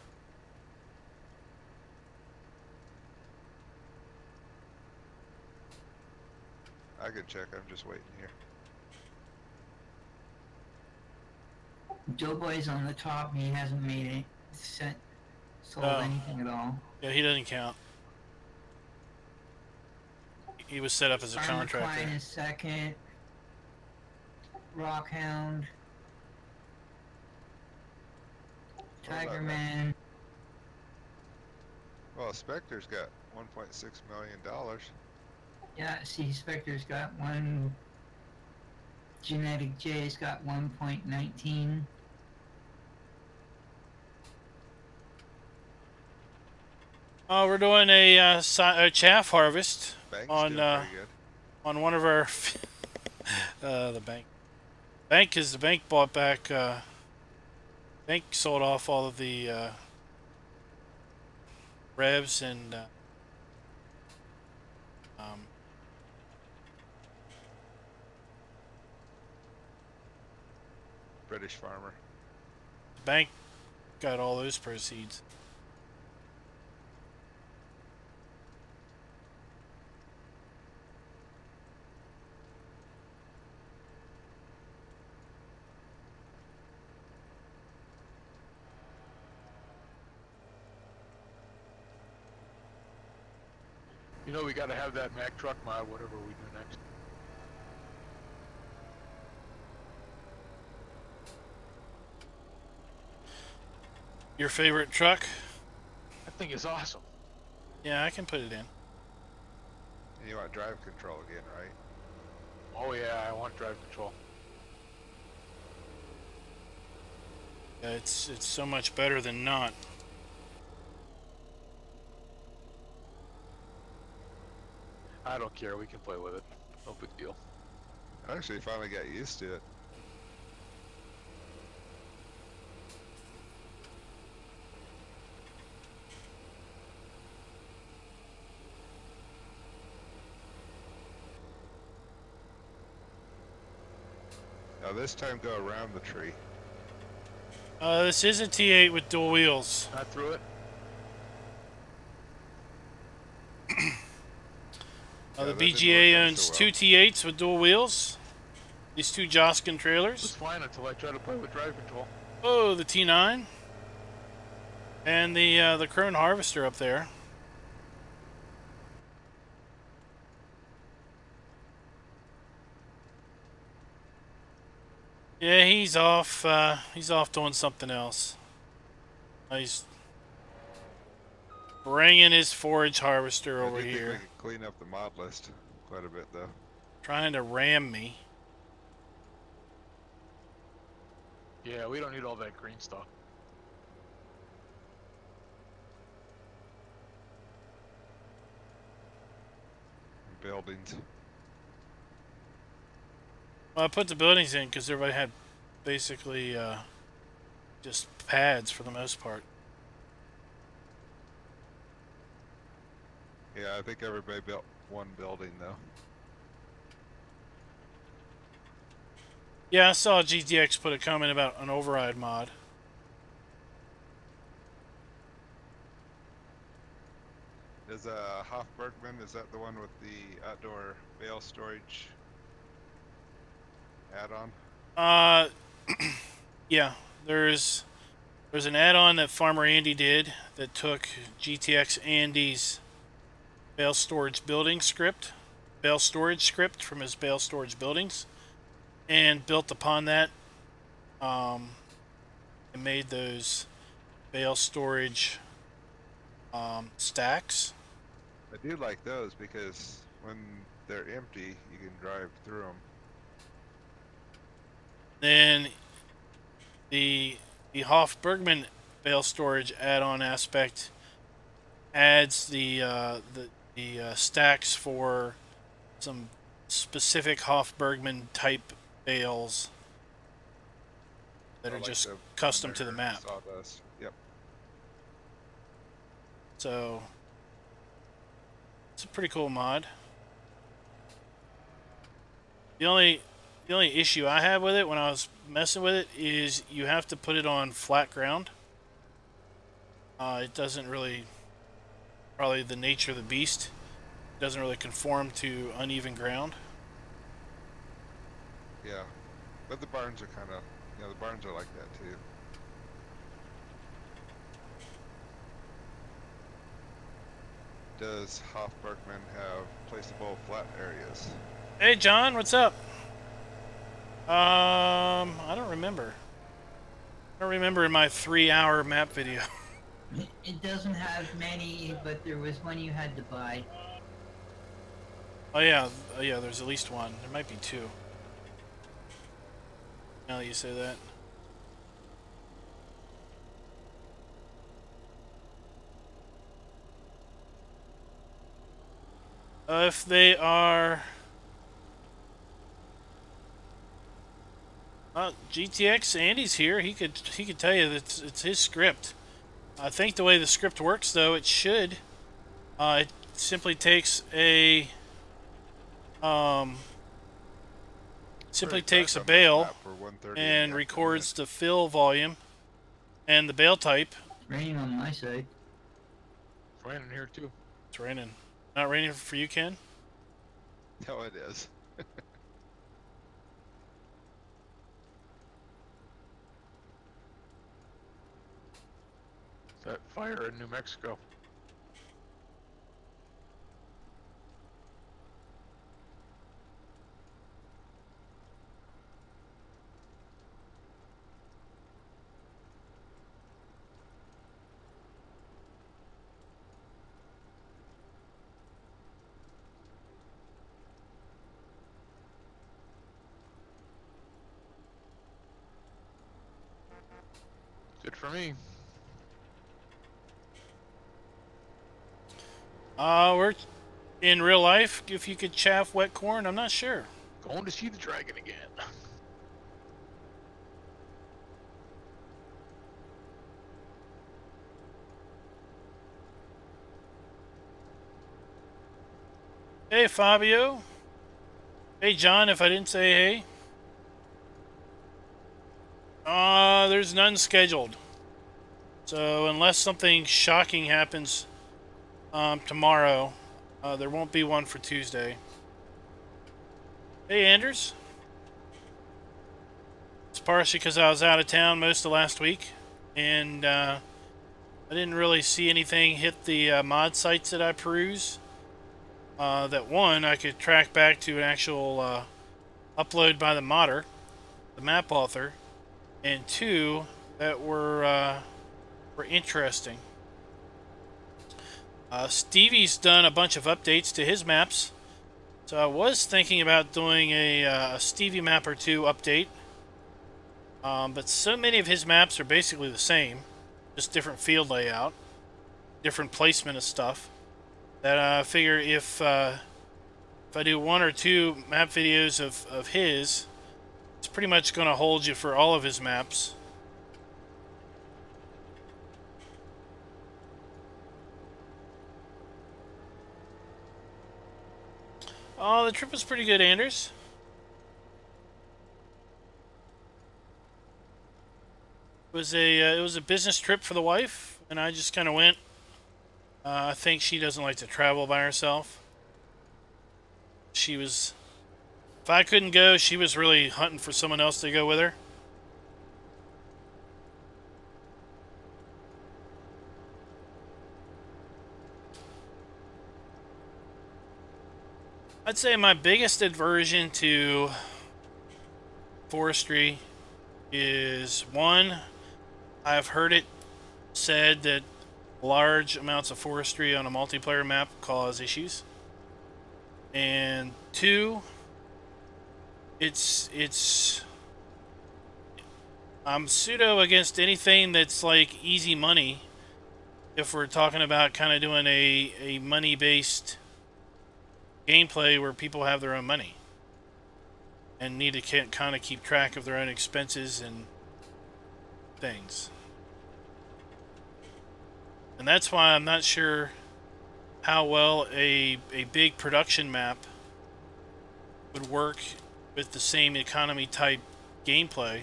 I could check. I'm just waiting here. DoughBoy's on the top, and he hasn't made it sold anything at all. Yeah, he doesn't count. He was set up as a contractor. Klein is second. Rockhound. Tiger Man. Well, Spectre's got $1.6 million. Yeah, see, Spectre's got one. Genetic J's got 1.19. We're doing a chaff harvest Bank's on doing pretty good. on one of our the bank is the bank bought back. Bank sold off all of the revs and British farmer. the bank got all those proceeds. You know we got to have that Mack truck mod, whatever we do next. Your favorite truck? That thing is awesome. Yeah, I can put it in. And you want drive control again, right? Oh yeah, I want drive control. Yeah, it's so much better than not. I don't care. We can play with it. No big deal. I actually finally got used to it. Now this time go around the tree. This is a T8 with dual wheels. Not through it. Yeah, The that didn't BGA work out owns so two well. T8s with dual wheels. These two Joskin It's trailers. fine until I try to play with drive control. Oh, the T9. And the Krone Harvester up there. Yeah, he's off doing something else. He's bringing his forage harvester I over do think we here. could clean up the mod list quite a bit though. Trying to ram me. Yeah, we don't need all that green stuff. Buildings. Well, I put the buildings in because everybody had basically just pads for the most part. Yeah, I think everybody built one building though. Yeah, I saw GTX put a comment about an override mod. Is Hofbergman, is that the one with the outdoor bale storage add-on? Yeah, there's an add-on that Farmer Andy did that took GTX Andy's bale storage script from his bale storage buildings, and built upon that, and made those bale storage stacks. I do like those because when they're empty, you can drive through them. Then the Hoff-Bergman bale storage add-on aspect adds the stacks for some specific Hoff-Bergman type bales that I are like just the custom to the vinegar map. Sawdust. Yep. So it's a pretty cool mod. The only issue I had with it when I was messing with it is you have to put it on flat ground. It doesn't really, probably the nature of the beast, doesn't really conform to uneven ground. Yeah. But the barns are kind of, the barns are like that too. Does Hofbergman have placeable flat areas? Hey John, what's up? I don't remember. I don't remember in my 3-hour map video. It doesn't have many, but there was one you had to buy. Oh yeah, there's at least one. There might be two. Now that you say that. If they are... GTX Andy's here. He could tell you that it's his script. I think the way the script works, though, it should. It simply takes a bale and records the fill volume and the bale type. It's raining on my side. It's raining here too. It's raining. Not raining for you, Ken? No, it is. That fire in New Mexico. Good for me. We're in real life. If you could chaff wet corn, I'm not sure. Going to see the dragon again. Hey, Fabio. Hey, John, if I didn't say hey. There's none scheduled. So unless something shocking happens tomorrow, there won't be one for Tuesday. Hey, Anders. It's partially because I was out of town most of last week, and I didn't really see anything hit the mod sites that I peruse. That one, I could track back to an actual upload by the modder, the map author, and two, that were interesting. Stevie's done a bunch of updates to his maps, so I was thinking about doing a Stevie map or two update, but so many of his maps are basically the same, just different field layout, different placement of stuff, that I figure if I do one or two map videos of his, it's pretty much going to hold you for all of his maps. Oh, the trip was pretty good, Anders. It was a business trip for the wife, and I just kind of went. I think she doesn't like to travel by herself. She was, if I couldn't go, she was really hunting for someone else to go with her. I'd say my biggest aversion to forestry is, one, I've heard it said that large amounts of forestry on a multiplayer map cause issues. And two, I'm pseudo against anything that's like easy money if we're talking about kind of doing a money-based gameplay where people have their own money and need to kind of keep track of their own expenses and things. And that's why I'm not sure how well a big production map would work with the same economy type gameplay.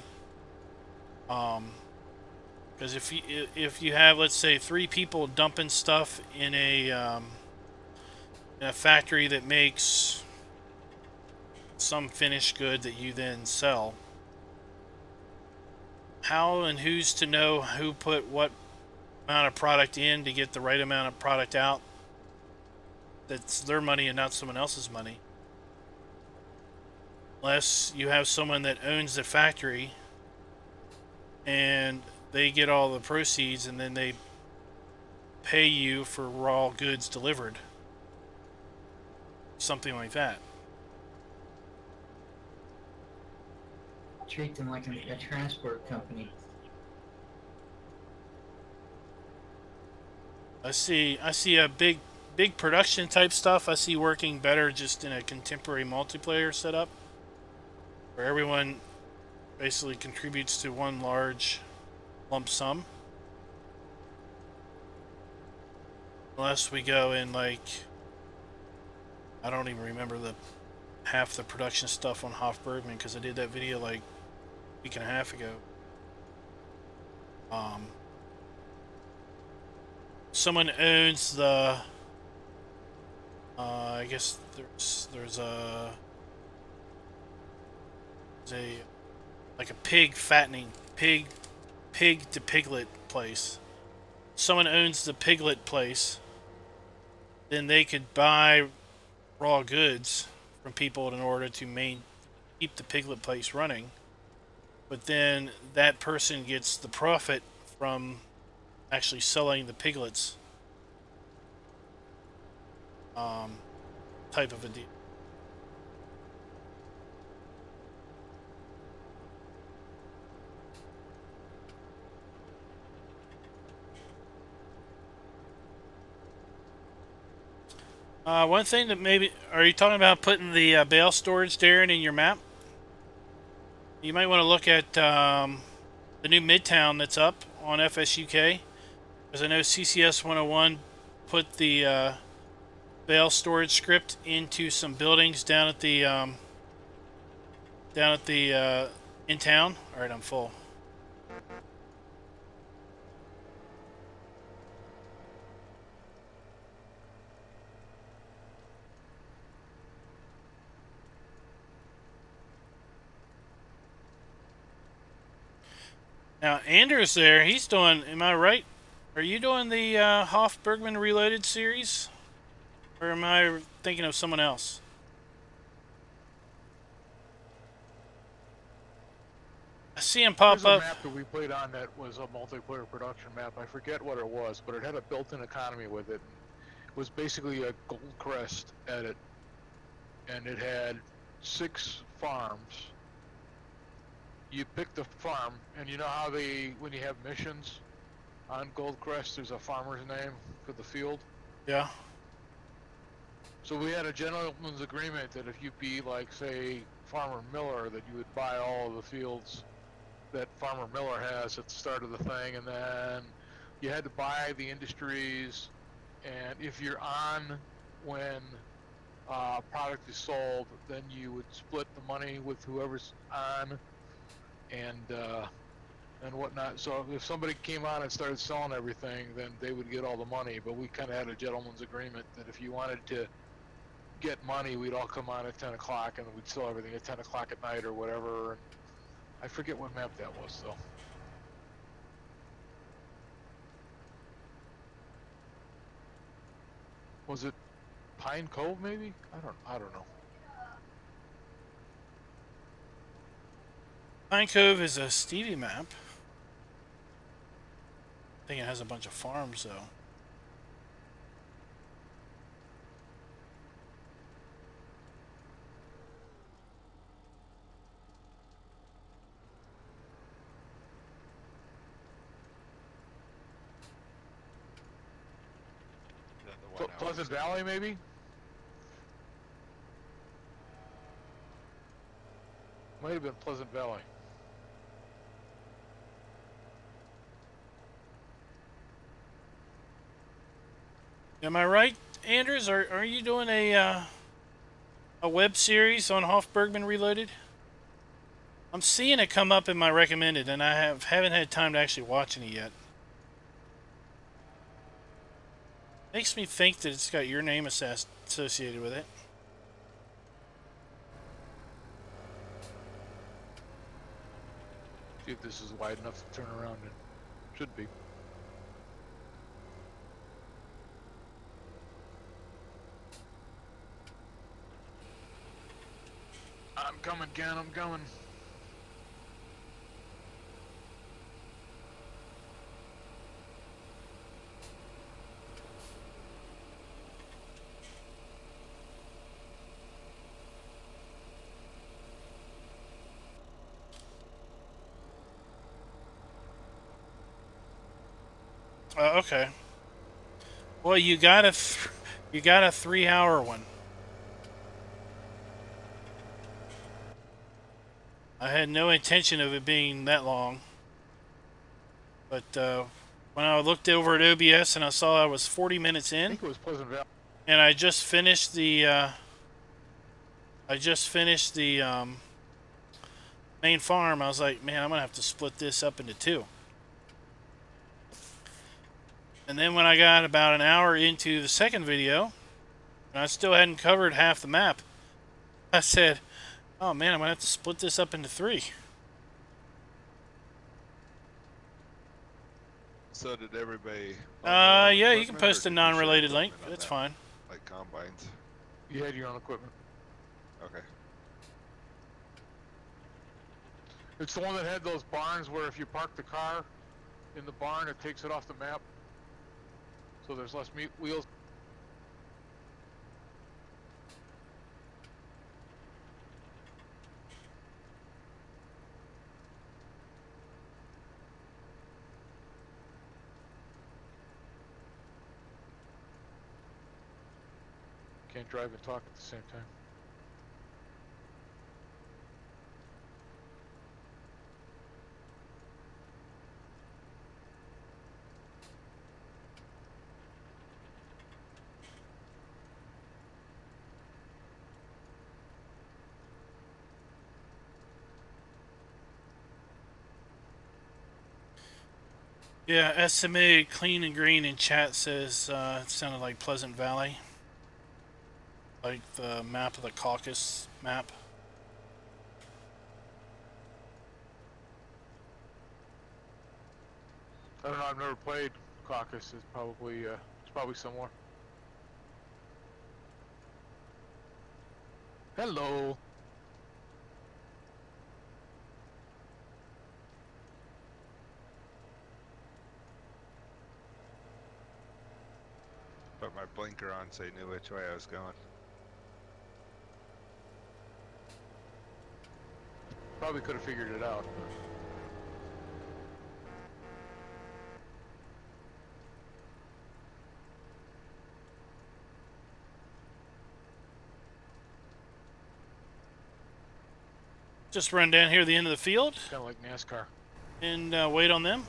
Because if you have, let's say, 3 people dumping stuff in a factory that makes some finished good that you then sell, how and who's to know who put what amount of product in to get the right amount of product out that's their money and not someone else's money? Unless you have someone that owns the factory and they get all the proceeds and then they pay you for raw goods delivered. Something like that. Treat them like a transport company. I see a big production type stuff I see working better just in a contemporary multiplayer setup where everyone basically contributes to one large lump sum. Unless we go in, like, I don't even remember half the production stuff on Hofbergman because I did that video like a week and a half ago. Someone owns the I guess there's like a pig fattening pig to piglet place. Someone owns the piglet place, then they could buy raw goods from people in order to keep the piglet place running, but then that person gets the profit from actually selling the piglets, type of a deal. One thing that maybe... Are you talking about putting the bale storage, Darren, in your map? You might want to look at the new Midtown that's up on FSUK. Because I know CCS 101 put the bale storage script into some buildings down at the in town. All right, I'm full. Now Anders there, he's doing. Am I right? Are you doing the Hoff Bergman Reloaded series, or am I thinking of someone else? I see him pop There's a up. map that we played on that was a multiplayer production map. I forget what it was, but it had a built-in economy with it. It was basically a gold crest at it, and it had 6 farms. You pick the farm, and you know how when you have missions on Gold Crest, there's a farmer's name for the field? Yeah. So we had a gentleman's agreement that if you be like, say, Farmer Miller, that you would buy all of the fields that Farmer Miller has at the start of the thing, and then you had to buy the industries, and if you're on when product is sold, then you would split the money with whoever's on, and whatnot. So if somebody came on and started selling everything, then they would get all the money. But we kind of had a gentleman's agreement that if you wanted to get money, we'd all come on at 10 o'clock, and we'd sell everything at 10 o'clock at night or whatever. And I forget what map that was, though. Was it Pine Cove, maybe? I don't know. Pine Cove is a Stevie map. I think it has a bunch of farms, though. Pleasant Valley, maybe? Might have been Pleasant Valley. Am I right, Anders? Are you doing a web series on Hoff Bergman Reloaded? I'm seeing it come up in my recommended, and I haven't had time to actually watch any yet. Makes me think that it's got your name associated with it. See if this is wide enough to turn around in. Should be. I'm coming, Ken, I'm coming. Okay. Well, you got a 3-hour one. I had no intention of it being that long, but when I looked over at OBS and I saw I was 40 minutes in, I think it was Pleasant Valley. And I just finished the main farm. I was like, man, I'm gonna have to split this up into 2. And then when I got about an hour into the second video, and I still hadn't covered half the map, I said, oh man, I'm gonna have to split this up into 3. So did everybody? Yeah, you can post a non-related link. That's fine. Like combines. You had your own equipment. Okay. It's the one that had those barns where if you park the car in the barn, it takes it off the map. So there's less wheels. Can't drive and talk at the same time. Yeah, estimated clean and green in chat says it sounded like Pleasant Valley. Like the map of the Caucasus map. I don't know. I've never played Caucasus. It's probably somewhere. Hello. Put my blinker on so you knew which way I was going. Probably could have figured it out. Just run down here to the end of the field Kind of like NASCAR. and wait on them.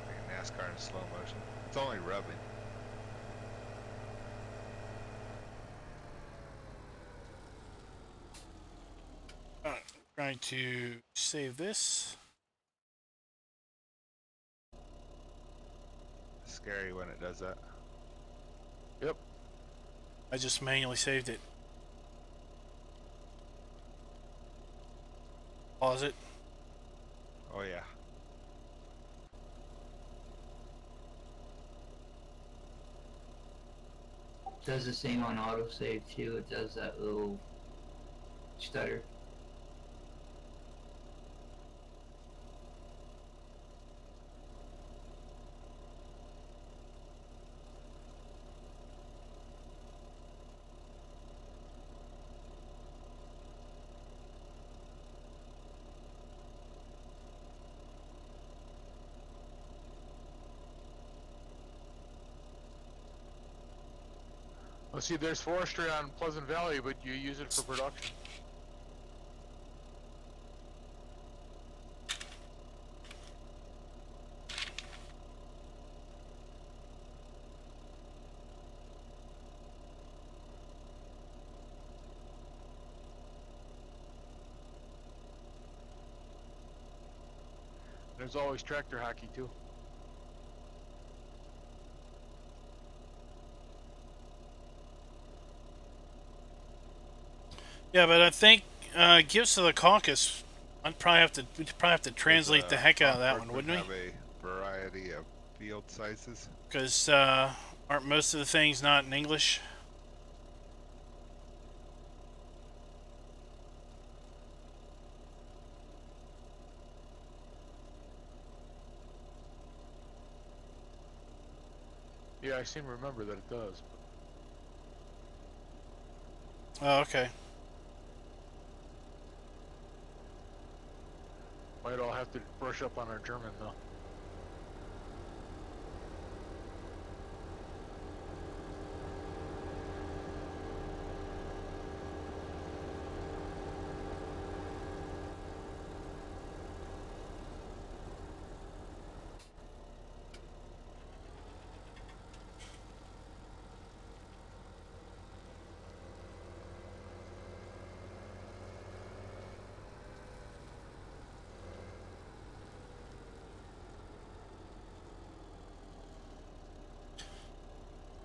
Like NASCAR in slow motion. It's only rubbing. Alright, trying to save this. It's scary when it does that. Yep. I just manually saved it. Pause it. Oh yeah. Does the same on autosave too. It does that little stutter. Well, see, there's forestry on Pleasant Valley, but you use it for production. There's always tractor hockey too. Yeah, but I think Gifts of the Caucasus, we'd probably have to translate the heck out of that one, wouldn't we? Have a variety of field sizes. Because aren't most of the things not in English? Yeah, I seem to remember that it does. Oh, okay. Might all have to brush up on our German though.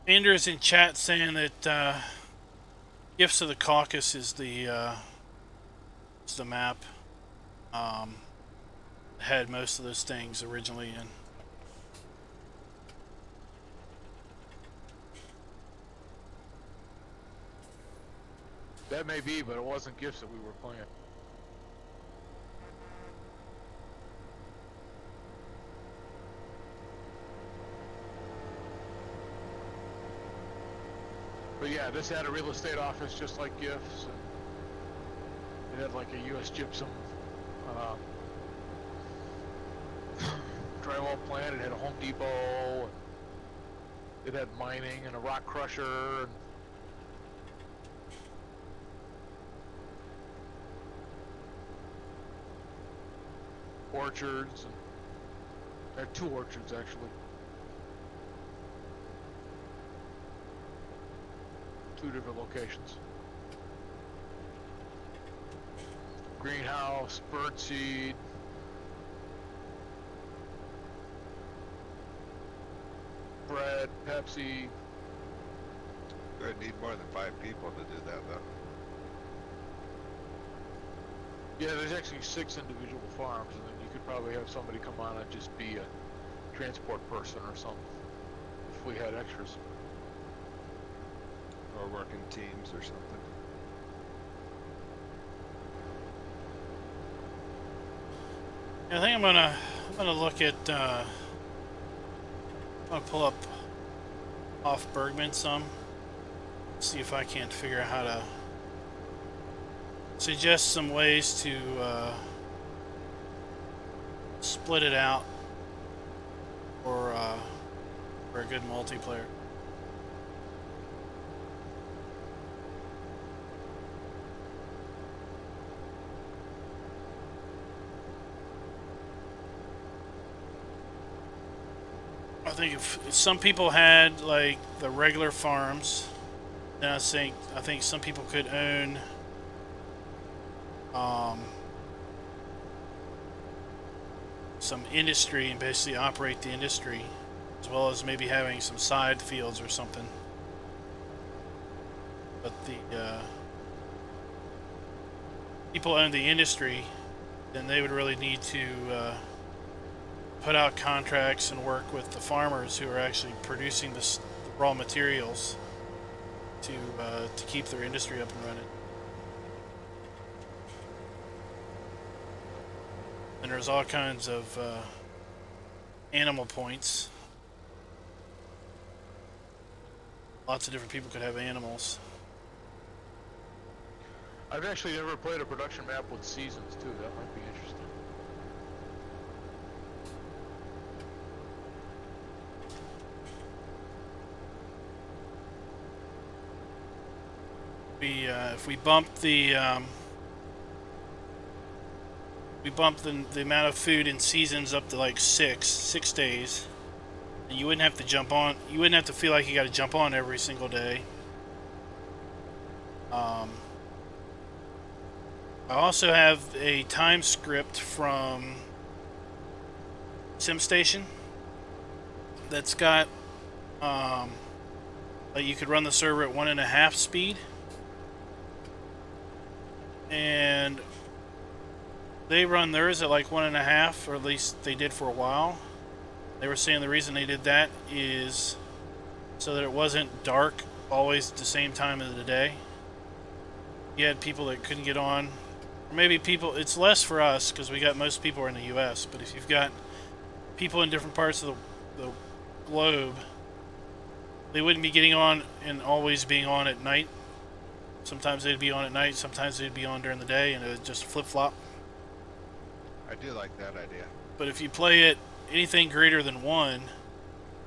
Andrew's in chat saying that Gifts of the Caucasus is the map. Had most of those things originally in. That may be, but it wasn't Gifts that we were playing. But yeah, this had a real estate office just like Gifts. And it had like a U.S. Gypsum drywall plant. It had a Home Depot. It had mining and a rock crusher. And orchards. And it had 2 orchards actually. 2 different locations. Greenhouse, birdseed. Bread, Pepsi. You're gonna need more than 5 people to do that, though. Yeah, there's actually 6 individual farms, and then you could probably have somebody come on and just be a transport person or something, if we had extras. Or work in teams or something. I think I'm gonna look at I'm gonna pull up off Bergman some, see if I can't figure out how to suggest some ways to split it out for a good multiplayer. I think if some people had like the regular farms, then I think some people could own some industry and basically operate the industry, as well as maybe having some side fields or something. But the people own the industry, then they would really need to put out contracts and work with the farmers who are actually producing the raw materials to keep their industry up and running. And there's all kinds of animal points. Lots of different people could have animals. I've actually never played a production map with seasons too. That might be interesting. If we bump the amount of food in seasons up to like six days, and you wouldn't have to jump on. You wouldn't have to feel like you got to jump on every single day. I also have a time script from SimStation that's got like you could run the server at 1.5 speed, and they run theirs at like 1.5, or at least they did for a while. They were saying the reason they did that is so that it wasn't dark always at the same time of the day. You had people that couldn't get on, or maybe people, it's less for us because we got most people are in the US, but if you've got people in different parts of the globe, they wouldn't be getting on and always being on at night. Sometimes they'd be on at night, sometimes they'd be on during the day, and it would just flip-flop. I do like that idea. But if you play it anything greater than 1,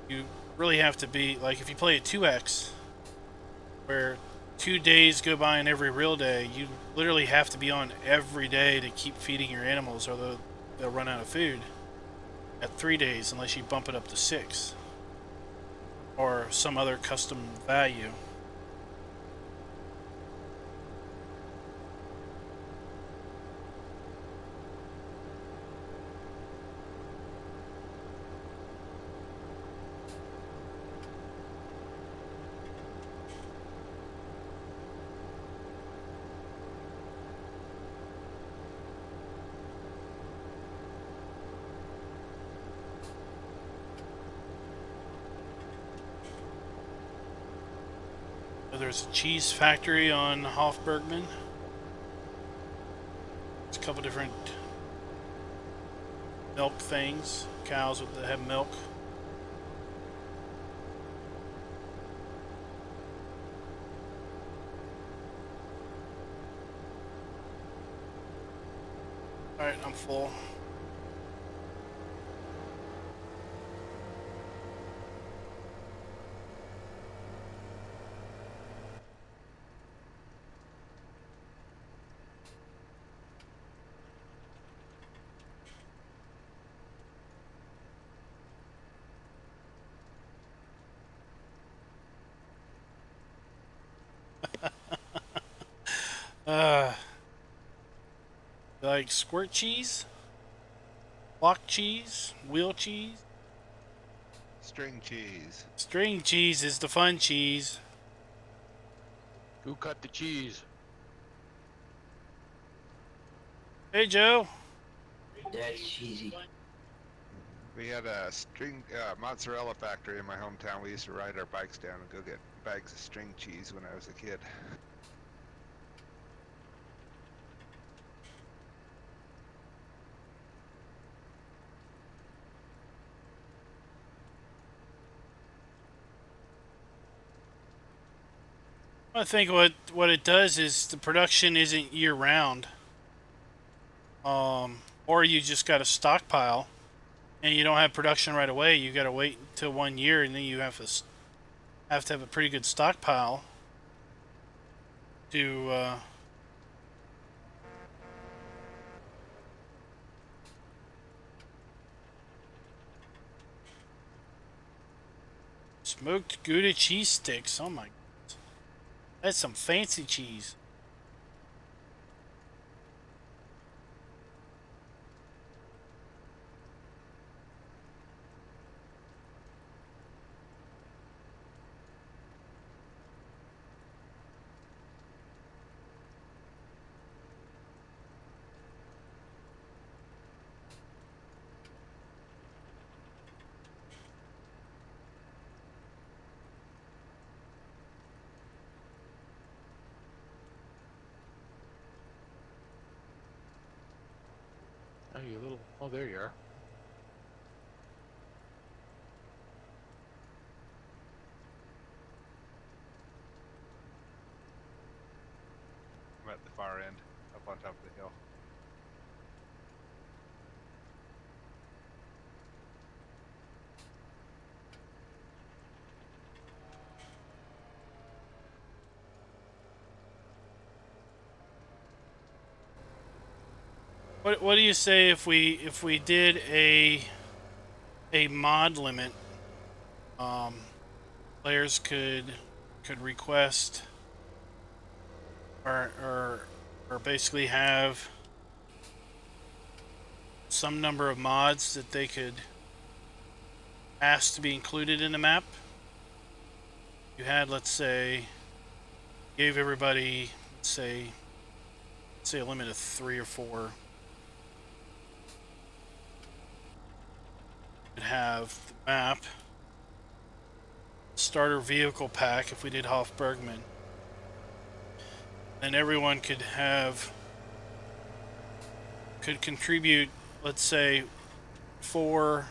you really have to be, like if you play it 2x, where 2 days go by in every real day, you literally have to be on every day to keep feeding your animals, or they'll run out of food at 3 days unless you bump it up to 6 or some other custom value. There's a cheese factory on Hofbergman. There's a couple different milk things, cows that have milk. Alright, I'm full. Like squirt cheese, block cheese, wheel cheese. String cheese. String cheese is the fun cheese. Who cut the cheese? Hey, Joe. That's cheesy. We had a string mozzarella factory in my hometown. We used to ride our bikes down and go get bags of string cheese when I was a kid. I think what it does is the production isn't year round. Or you just got a stockpile, and you don't have production right away. You got to wait until 1 year, and then you have to have a pretty good stockpile to smoked Gouda cheese sticks. Oh my god, that's some fancy cheese. Oh, you little. Oh, there you are. I'm at the far end, up on top of the hill. What do you say if we did a mod limit? Players could request or basically have some number of mods that they could ask to be included in the map. You had, let's say, gave everybody, let's say a limit of 3 or 4. Could have the map, starter vehicle pack if we did Hofbergman, and everyone could contribute, let's say, 4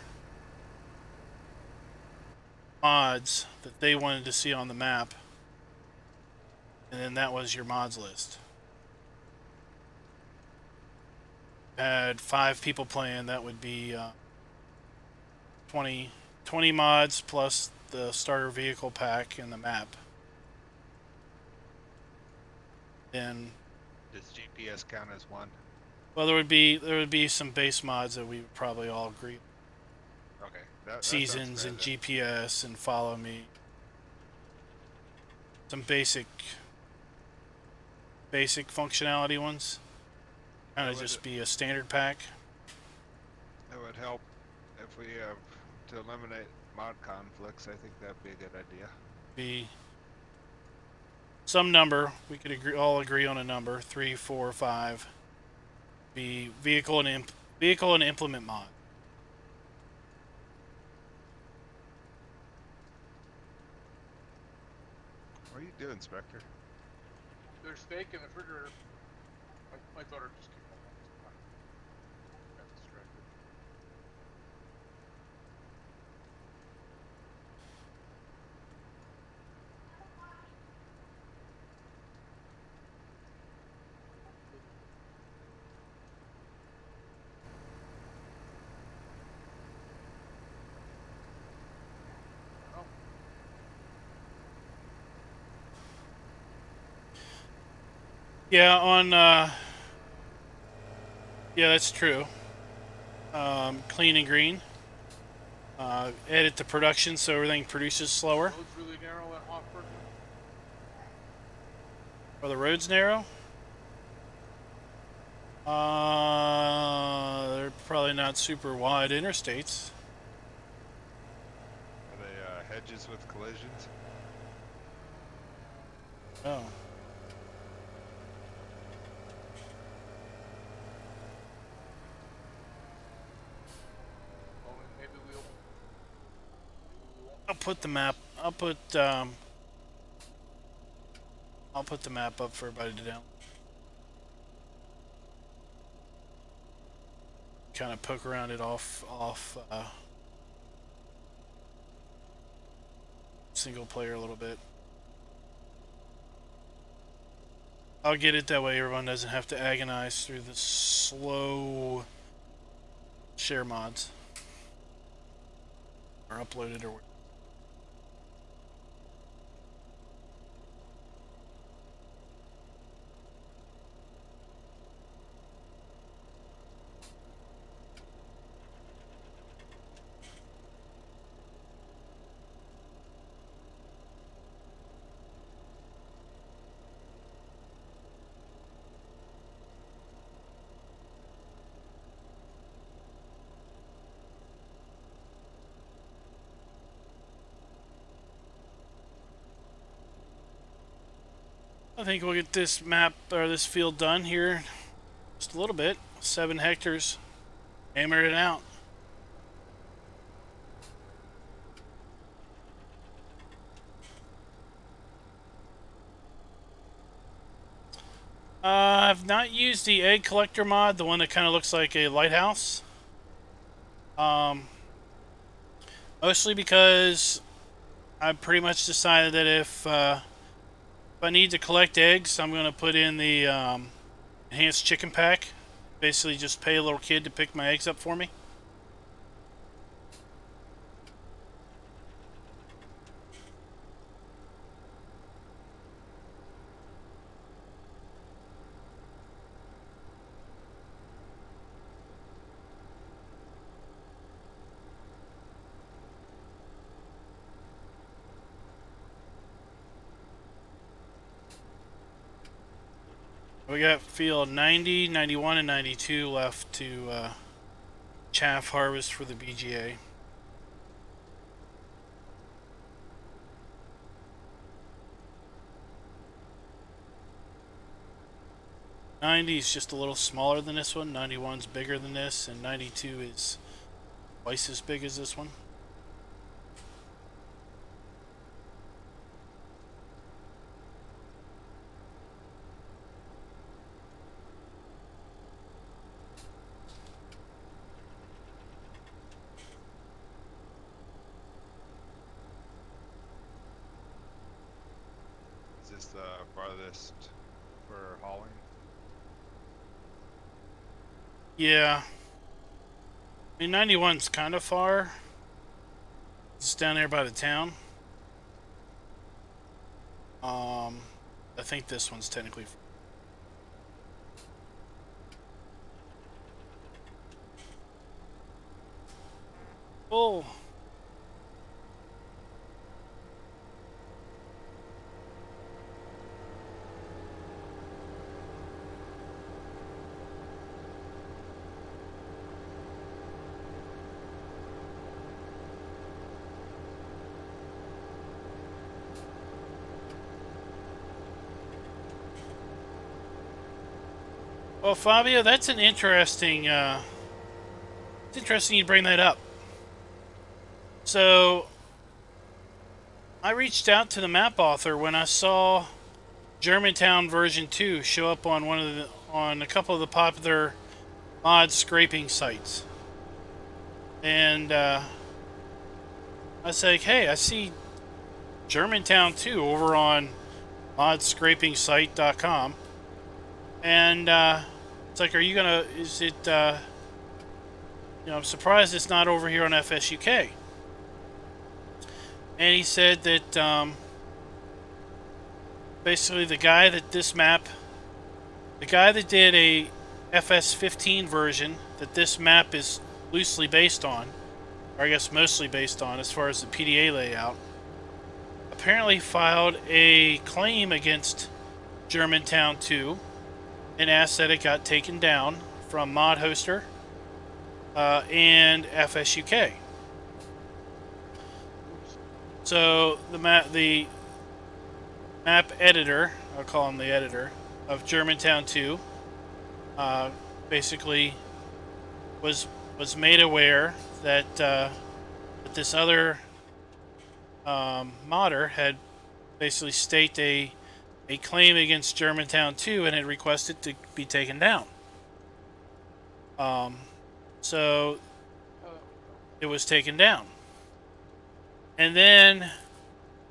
mods that they wanted to see on the map, and then that was your mods list. Had 5 people playing, that would be 20 mods plus the starter vehicle pack and the map. Then Does GPS count as one? well, there would be some base mods that we would probably all agree. Okay. That Seasons and GPS and follow me. Some basic functionality ones. Kind of just be a standard pack. That would help if we have to eliminate mod conflicts. I think that'd be a good idea. Be some number. We could all agree on a number. 3, 4, 5. Be vehicle and implement mod. What are you doing, Spectre? There's steak in the refrigerator. My daughter just came home. Got distracted. Yeah, on yeah, that's true. Clean and green. Edit the production so everything produces slower. Road's really narrow at Hofburg. Are the roads narrow? They're probably not super wide interstates. Are they hedges with collisions? Oh. Well, maybe we'll. I'll put the map. I'll put the map up for everybody to download. Kind of poke around it off single player a little bit. I'll get it that way everyone doesn't have to agonize through the slow share mods or upload it or whatever. I think we'll get this map or this field done here just a little bit. 7 hectares. Hammer it out. I've not used the egg collector mod, the one that kind of looks like a lighthouse. Mostly because I pretty much decided that if I need to collect eggs, I'm going to put in the enhanced chicken pack. Basically just pay a little kid to pick my eggs up for me. We got field 90, 91, and 92 left to chaff harvest for the BGA. '90 is just a little smaller than this one. 91's bigger than this, and 92 is twice as big as this one. Is this the farthest for hauling? Yeah. I mean, 91's kind of far. It's down there by the town. I think this one's technically. Oh. Well, Fabio, that's an interesting. It's interesting you bring that up. So, I reached out to the map author when I saw Germantown version 2 show up on on a couple of the popular mod scraping sites, and I was like, "Hey, I see Germantown 2 over on modscrapingsite.com," and it's like, "Are you gonna? Is it? You know, I'm surprised it's not over here on FSUK." And he said that basically the guy that did a FS17 version that this map is loosely based on, or I guess mostly based on as far as the PDA layout, apparently filed a claim against Germantown 2 and asked that it got taken down from Mod Hoster and FSUK. So the map editor, I'll call him the editor, of Germantown 2, basically was made aware that that this other modder had basically staked a claim against Germantown 2 and had requested to be taken down. So it was taken down. And then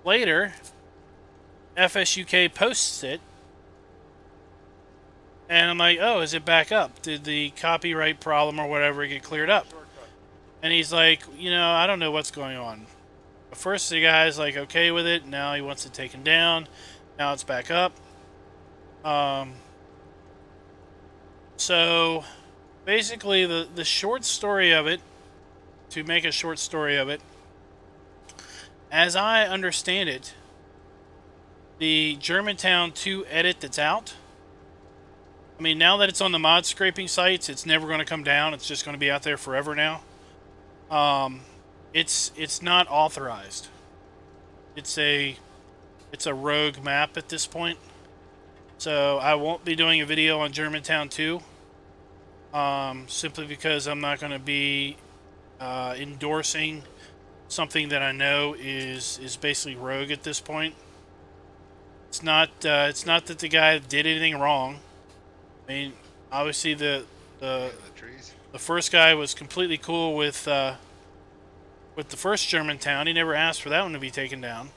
later, FSUK posts it. And I'm like, oh, is it back up? Did the copyright problem or whatever get cleared up? And he's like, you know, I don't know what's going on. At first the guy's like okay with it. Now he wants it taken down. Now it's back up. So basically the short story of it, to make a short story of it, as I understand it, the Germantown 2 edit that's out, I mean, now that it's on the mod scraping sites, it's never going to come down. It's just going to be out there forever now. It's not authorized. It's a rogue map at this point. So I won't be doing a video on Germantown 2. Simply because I'm not going to be endorsing something that I know is basically rogue at this point. It's not that the guy did anything wrong. I mean, obviously the first guy was completely cool with the first Germantown. He never asked for that one to be taken down.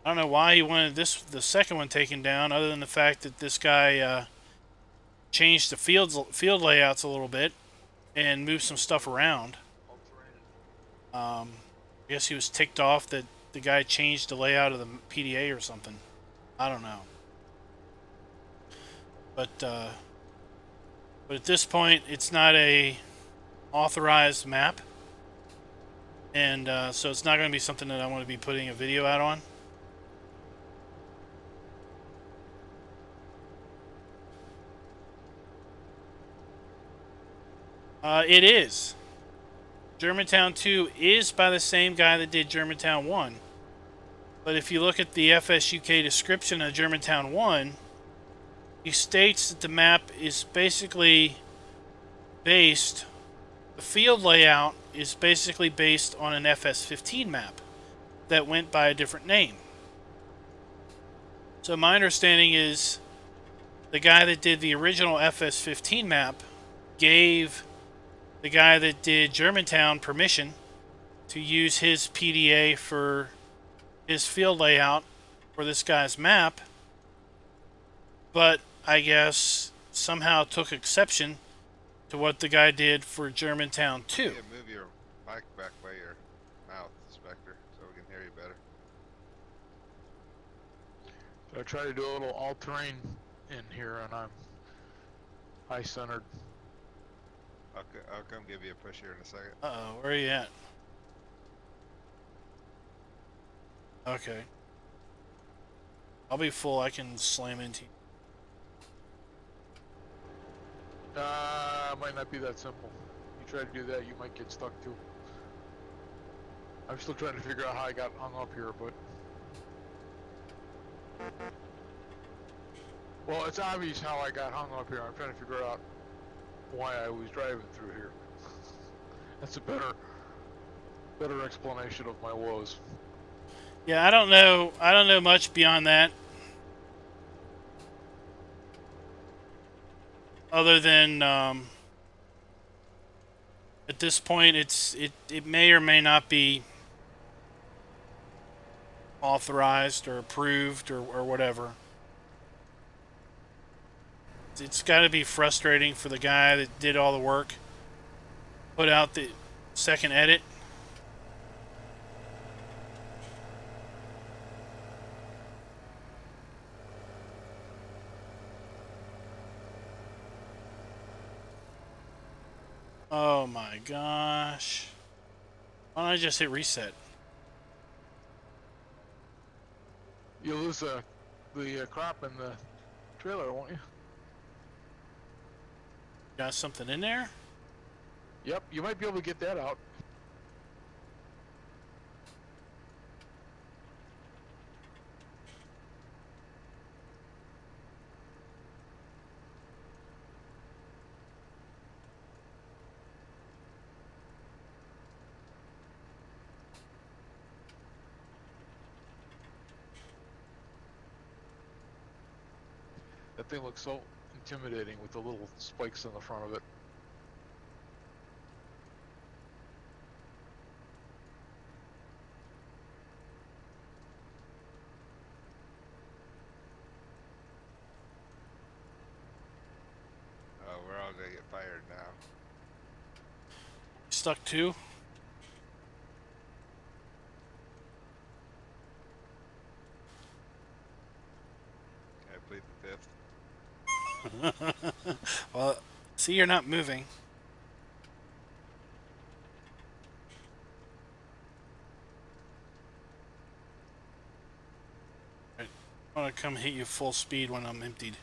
I don't know why he wanted the second one taken down, other than the fact that this guy changed the field layouts a little bit and moved some stuff around. I guess he was ticked off that the guy changed the layout of the PDA or something. I don't know. But at this point, it's not a authorized map, and so it's not going to be something that I want to be putting a video out on. It is. Germantown 2 is by the same guy that did Germantown 1. But if you look at the FSUK description of Germantown 1, he states that the map is basically based, the field layout is basically based on an FS17 map that went by a different name. So my understanding is the guy that did the original FS15 map gave the guy that did Germantown permission to use his PDA for his field layout for this guy's map, but I guess somehow took exception to what the guy did for Germantown 2. Yeah, move your mic back by your mouth, Spectre, so we can hear you better. So I try to do a little all-terrain in here, and I'm high-centered. I'll come give you a push here in a second. Uh-oh, where are you at? Okay. I'll be full, I can slam into you. It might not be that simple. You try to do that, you might get stuck too. I'm still trying to figure out how I got hung up here, but... Well, it's obvious how I got hung up here. I'm trying to figure out why I was driving through here. That's a better explanation of my woes. Yeah, I don't know much beyond that. Other than at this point it may or may not be authorized or approved or whatever. It's got to be frustrating for the guy that did all the work, put out the second edit. Oh my gosh. Why don't I just hit reset? You'll lose the crop in the trailer, won't you? Got something in there? Yep, you might be able to get that out. That thing looks so intimidating with the little spikes on the front of it. Oh, we're all gonna get fired now. Stuck too? Can I plead the fifth? Well, see, you're not moving. I want to come hit you full speed when I'm emptied.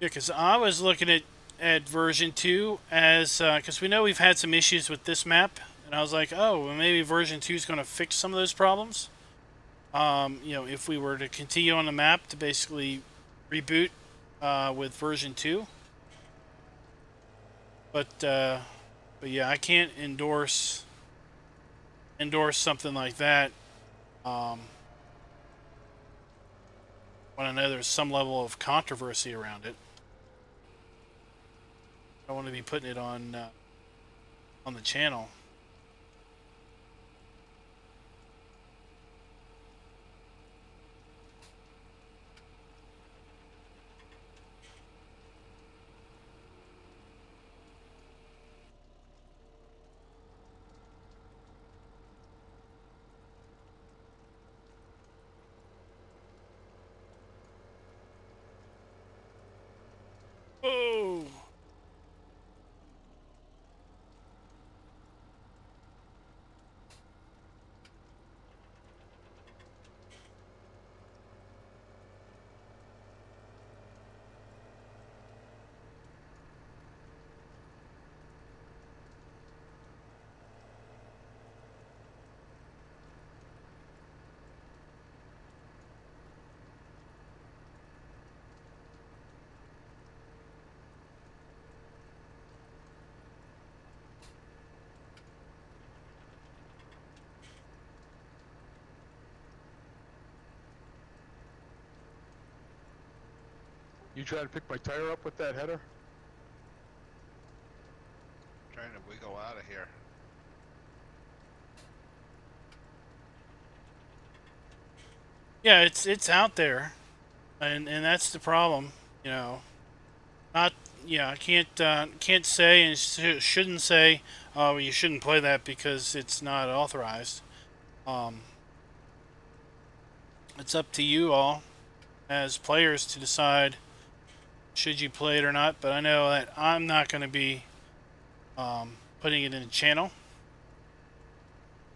Yeah, because I was looking at version 2 as, because we know we've had some issues with this map, and I was like, oh, well, maybe version 2 is going to fix some of those problems. You know, if we were to continue on the map to basically reboot with version 2. But yeah, I can't endorse something like that when I know there's some level of controversy around it. I want to be putting it on the channel. Oh! You try to pick my tire up with that header? Trying to wiggle out of here. Yeah, it's out there, and that's the problem, you know. Not, yeah, I can't say and shouldn't say, oh, you shouldn't play that because it's not authorized. It's up to you all as players to decide should you play it or not. But I know that I'm not going to be putting it in the channel,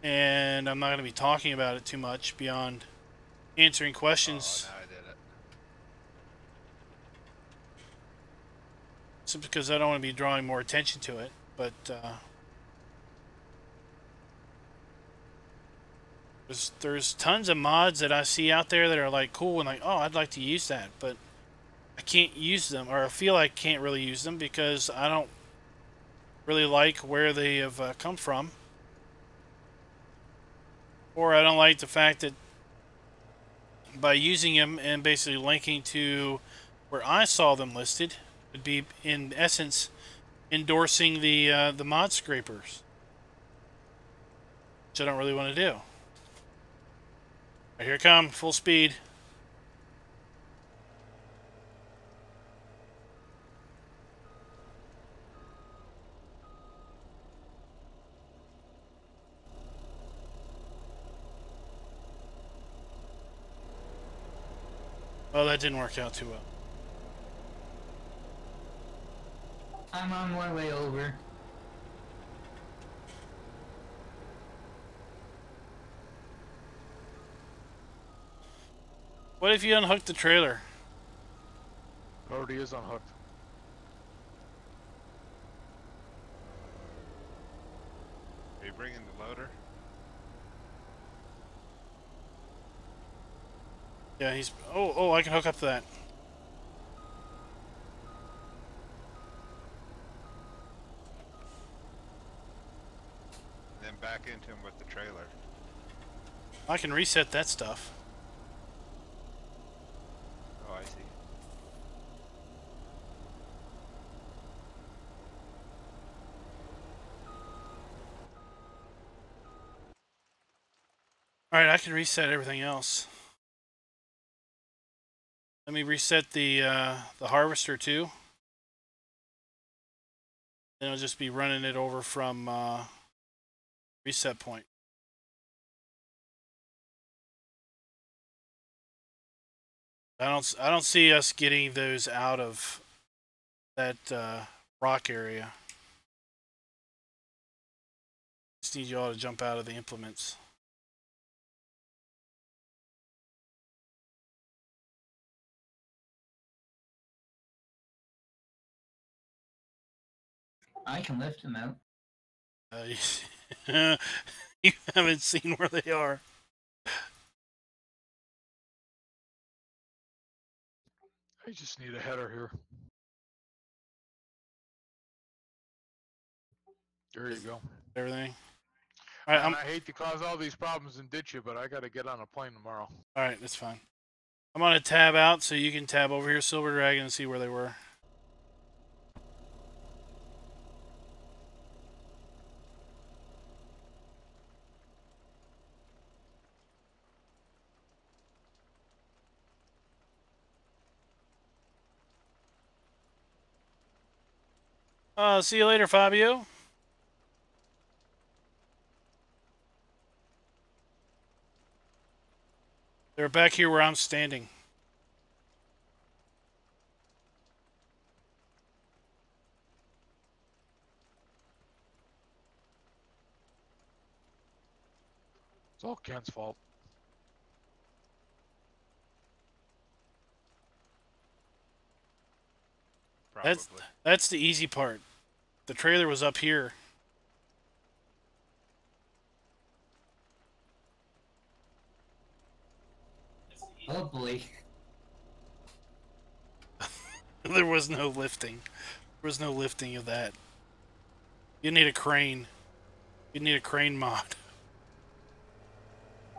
and I'm not going to be talking about it too much beyond answering questions. Oh, now I did it. Simply because I don't want to be drawing more attention to it. But there's tons of mods that I see out there that are like cool and like, oh, I'd like to use that, but I can't use them, or I feel like I can't really use them because I don't really like where they have come from, or I don't like the fact that by using them and basically linking to where I saw them listed would be in essence endorsing the mod scrapers, which I don't really want to do. Right, here it comes, full speed. Oh, that didn't work out too well. I'm on my way over. What if you unhook the trailer? Already is unhooked. Are you bringing the loader? Yeah, he's... Oh, I can hook up to that. And then back into him with the trailer. I can reset that stuff. Oh, I see. Alright, I can reset everything else. Let me reset the harvester too. Then I'll just be running it over from reset point. I don't see us getting those out of that rock area. Just need you all to jump out of the implements. I can lift him out. You haven't seen where they are. I just need a header here. There you go. Everything. All right, And I hate to cause all these problems and ditch you, but I got to get on a plane tomorrow. All right, that's fine. I'm gonna tab out so you can tab over here, Silver Dragon, and see where they were. See you later, Fabio. They're back here where I'm standing. It's all Ken's fault. Probably. That's the easy part. The trailer was up here. Oh boy. There was no lifting. There was no lifting of that. You need a crane. You need a crane mod.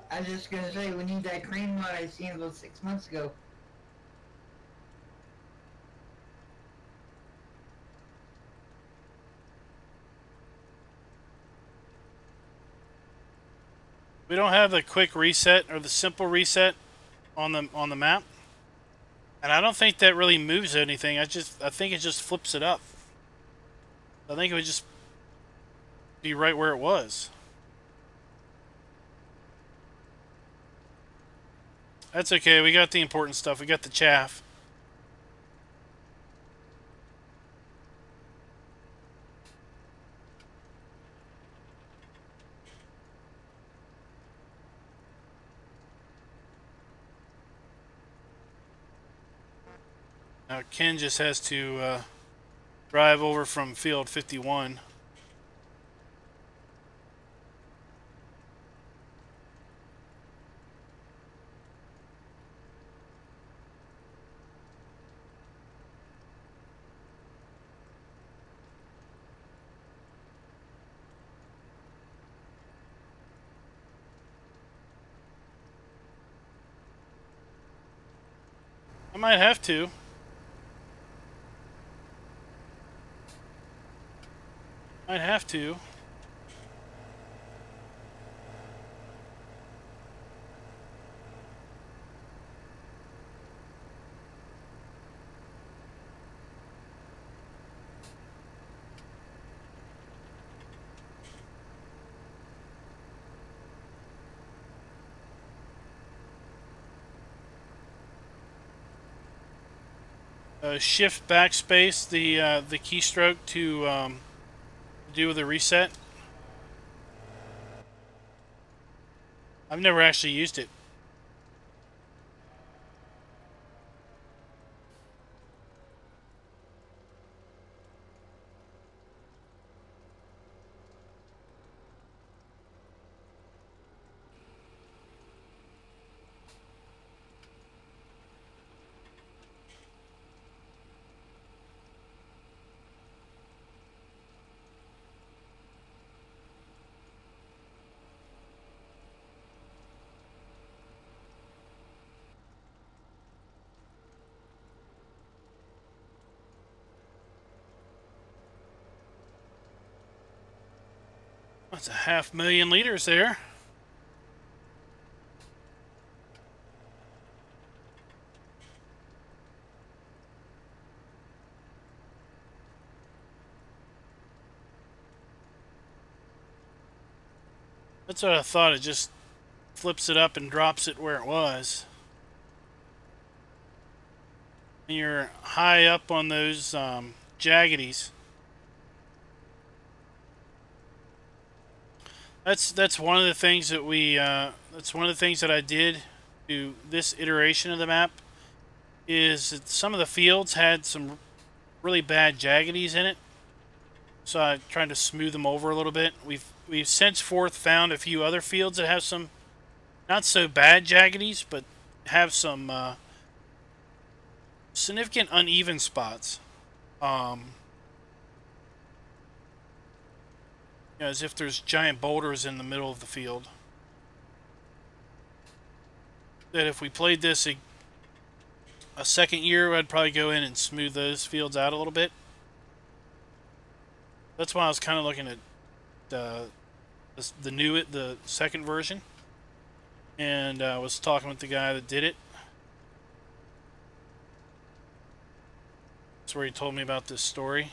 I was just gonna say, we need that crane mod I seen about 6 months ago. We don't have the quick reset or the simple reset on the map. And I don't think that really moves anything. I think it just flips it up. I think it would just be right where it was. That's okay. We got the important stuff. We got the chaff. Now Ken just has to drive over from field 51. I might have to. Might have to. Shift backspace the keystroke to do the reset. I've never actually used it. That's a 500,000 liters there. That's what I thought. It just flips it up and drops it where it was. And you're high up on those jaggities. That's one of the things that we. That's one of the things that I did to this iteration of the map. Is that some of the fields had some really bad jaggities in it, so I tried to smooth them over a little bit. We've since forth found a few other fields that have some not so bad jaggities, but have some significant uneven spots. You know, as if there's giant boulders in the middle of the field. That if we played this a second year, I'd probably go in and smooth those fields out a little bit. That's why I was kind of looking at the second version, and I was talking with the guy that did it. That's where he told me about this story.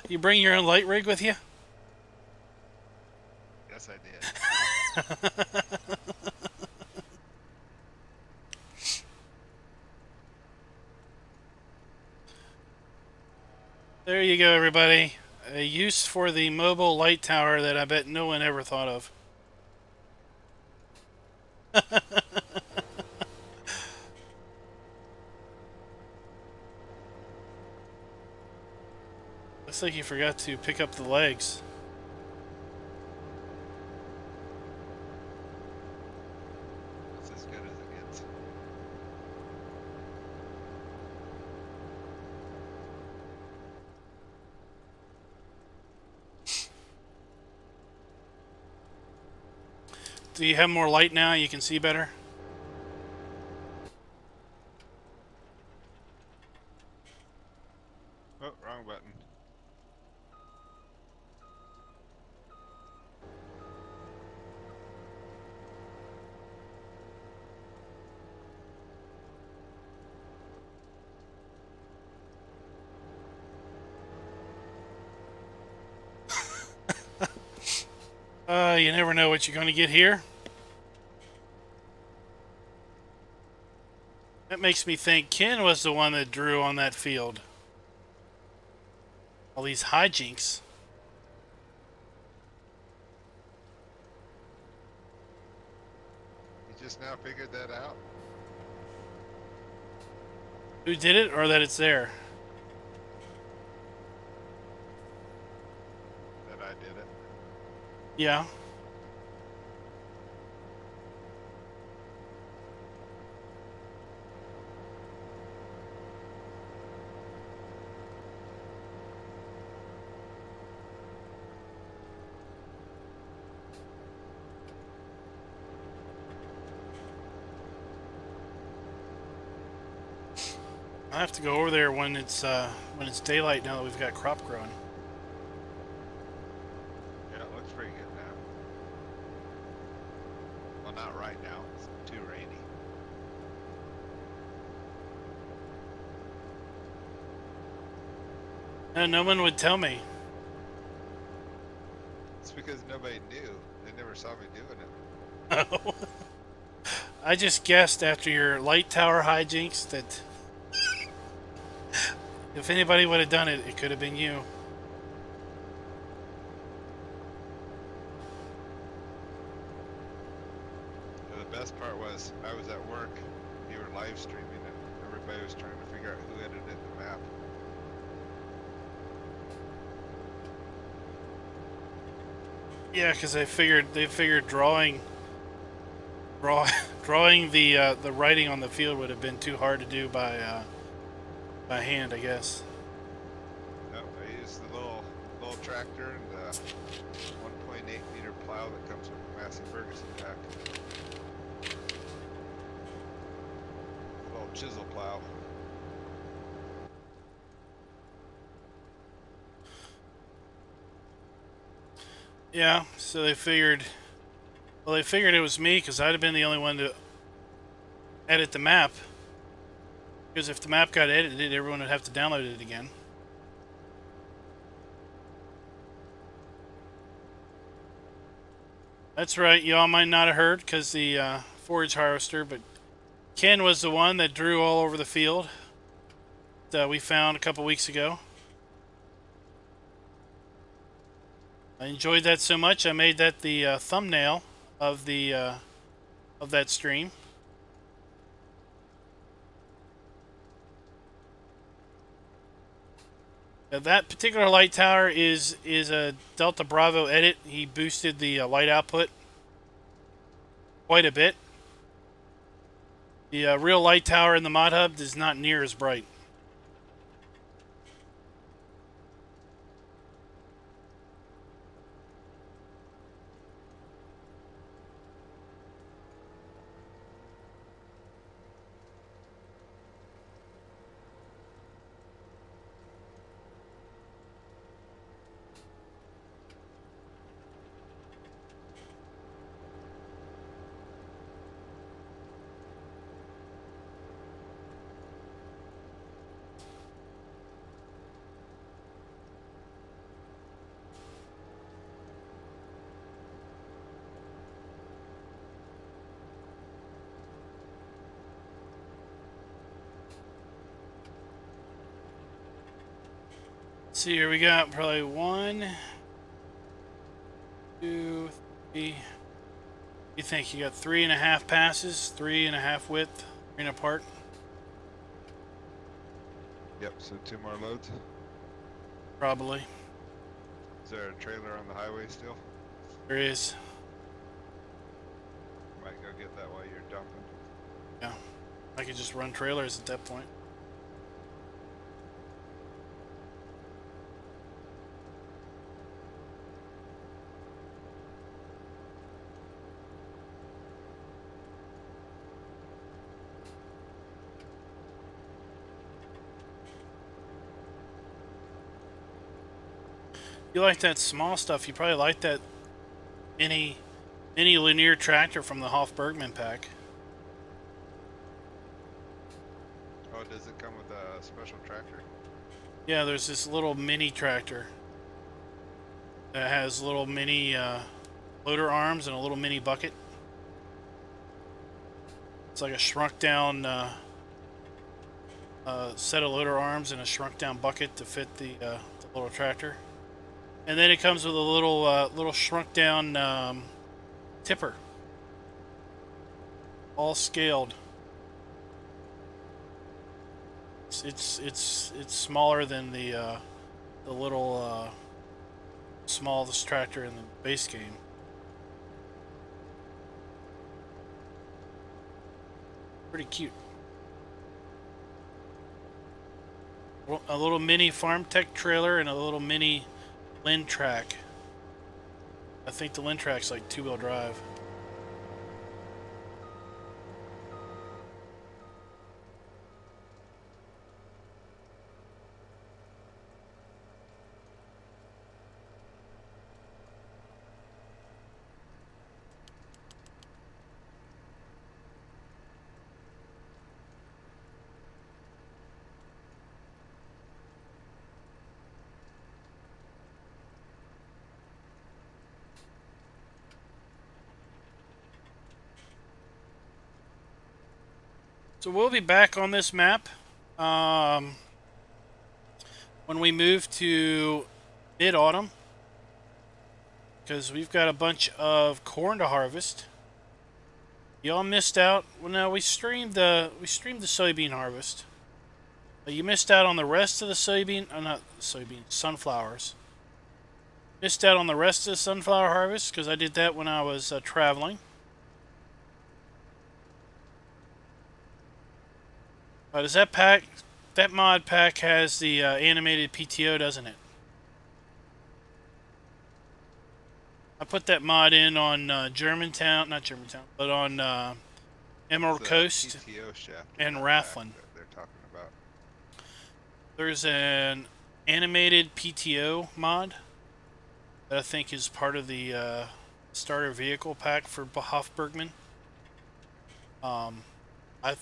You bring your own light rig with you? Yes, I did. There you go, everybody. A use for the mobile light tower that I bet no one ever thought of. Looks like you forgot to pick up the legs. That's as good as it gets. Do you have more light now? You can see better? Oh, wrong button. You never know what you're going to get here. That makes me think Ken was the one that drew on that field. All these hijinks. You just now figured that out? Who did it, or that it's there? That I did it. Yeah. I have to go over there when it's daylight now that we've got crop growing. Yeah, it looks pretty good now. Well, not right now. It's too rainy. No one would tell me. It's because nobody knew. They never saw me doing it. Oh. I just guessed after your light tower hijinks that if anybody would have done it, it could have been you. The best part was I was at work, you were live streaming, and everybody was trying to figure out who edited the map. Yeah, because they figured drawing the writing on the field would have been too hard to do by hand, I guess. Nope, I used the little tractor and the 1.8 meter plow that comes with the Massey Ferguson pack. Little chisel plow. Yeah, so they figured. Well, they figured it was me because I'd have been the only one to edit the map. Because if the map got edited, everyone would have to download it again. That's right, y'all might not have heard because the forage harvester, but Ken was the one that drew all over the field that we found a couple weeks ago. I enjoyed that so much, I made that the thumbnail of that stream. That particular light tower is a Delta Bravo edit. He boosted the light output quite a bit. The real light tower in the mod hub is not near as bright. See, here we got probably 1, 2, 3. You think you got 3.5 passes, 3.5 width, 3 apart? Yep, so 2 more loads. Probably. Is there a trailer on the highway still? There is. Might go get that while you're dumping. Yeah. I could just run trailers at that point. You like that small stuff, you probably like that mini linear tractor from the Hoff-Bergman pack. Oh, does it come with a special tractor? Yeah, there's this little mini tractor that has little mini loader arms and a little mini bucket. It's like a shrunk down set of loader arms and a shrunk down bucket to fit the little tractor. And then it comes with a little shrunk down tipper, all scaled. It's smaller than the little smallest tractor in the base game. Pretty cute. A little mini farm tech trailer and a little mini Lin track. I think the Lin track's like 2-wheel drive. So we'll be back on this map when we move to mid-autumn, because we've got a bunch of corn to harvest. Y'all missed out. Well, no, we streamed the soybean harvest. But you missed out on the rest of the sunflowers. Missed out on the rest of the sunflower harvest because I did that when I was traveling. Does that pack? That mod pack has the animated PTO, doesn't it? I put that mod in on Germantown, not Germantown, but on Emerald Coast PTO shaft and that Rafflin. they're talking about. There's an animated PTO mod that I think is part of the starter vehicle pack for Hofbergman. I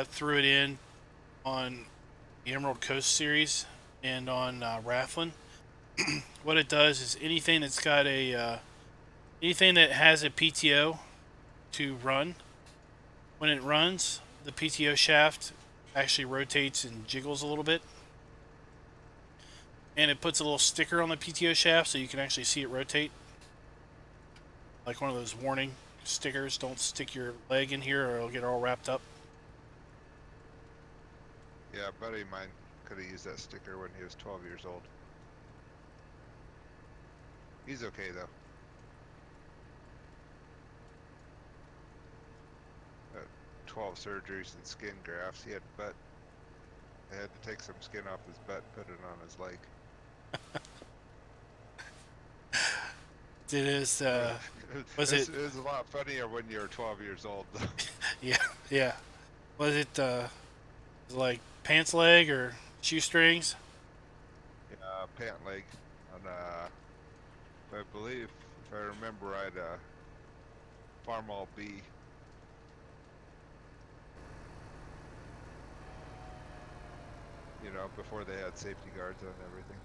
threw it in on the Emerald Coast series and on Rafflin. What it does is anything that's got a anything that has a PTO to run, when it runs, the PTO shaft actually rotates and jiggles a little bit. And it puts a little sticker on the PTO shaft so you can actually see it rotate. Like one of those warning stickers, don't stick your leg in here or it'll get all wrapped up. Yeah, a buddy of mine could have used that sticker when he was 12 years old. He's okay though. 12 surgeries and skin grafts. He had butt. They had to take some skin off his butt, put it on his leg. It is. It was a lot funnier when you were 12 years old, though. yeah. Was it like pants leg or shoestrings? Yeah, pant leg. On I believe, if I remember right, Farmall B. You know, before they had safety guards on everything.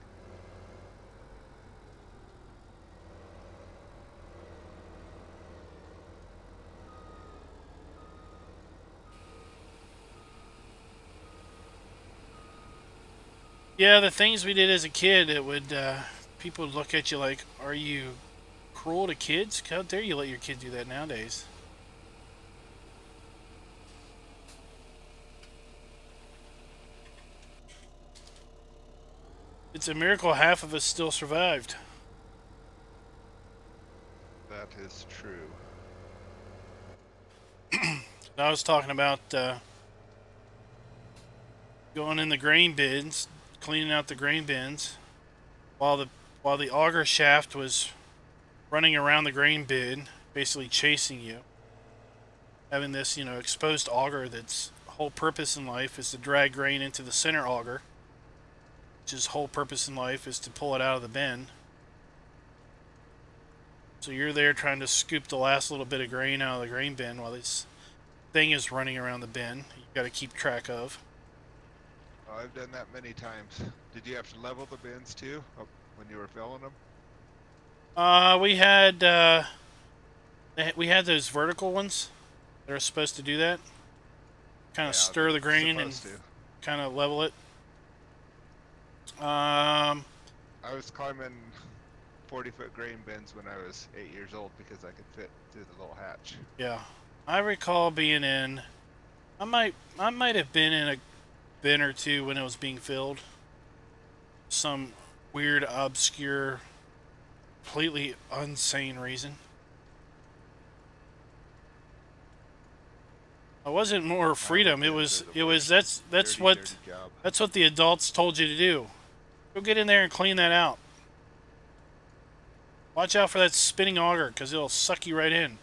Yeah, the things we did as a kid, it would people would look at you like, "Are you cruel to kids? How dare you let your kid do that nowadays?" It's a miracle half of us still survived. That is true. I was talking about going in the grain bins, cleaning out the grain bins, while the auger shaft was running around the grain bin, basically chasing you. Having this, exposed auger that's whole purpose in life is to drag grain into the center auger. His whole purpose in life is to pull it out of the bin. So you're there trying to scoop the last little bit of grain out of the grain bin while this thing is running around the bin. You've got to keep track of. Oh, I've done that many times. Did you have to level the bins too when you were filling them? We had those vertical ones that are supposed to do that. Kind of stir the grain and kind of level it. I was climbing 40-foot grain bins when I was 8 years old because I could fit through the little hatch. Yeah, I recall being in. I might have been in a bin or two when it was being filled. Some weird, obscure, completely insane reason. It wasn't more freedom. That's what the adults told you to do. Go get in there and clean that out. Watch out for that spinning auger, because it'll suck you right in.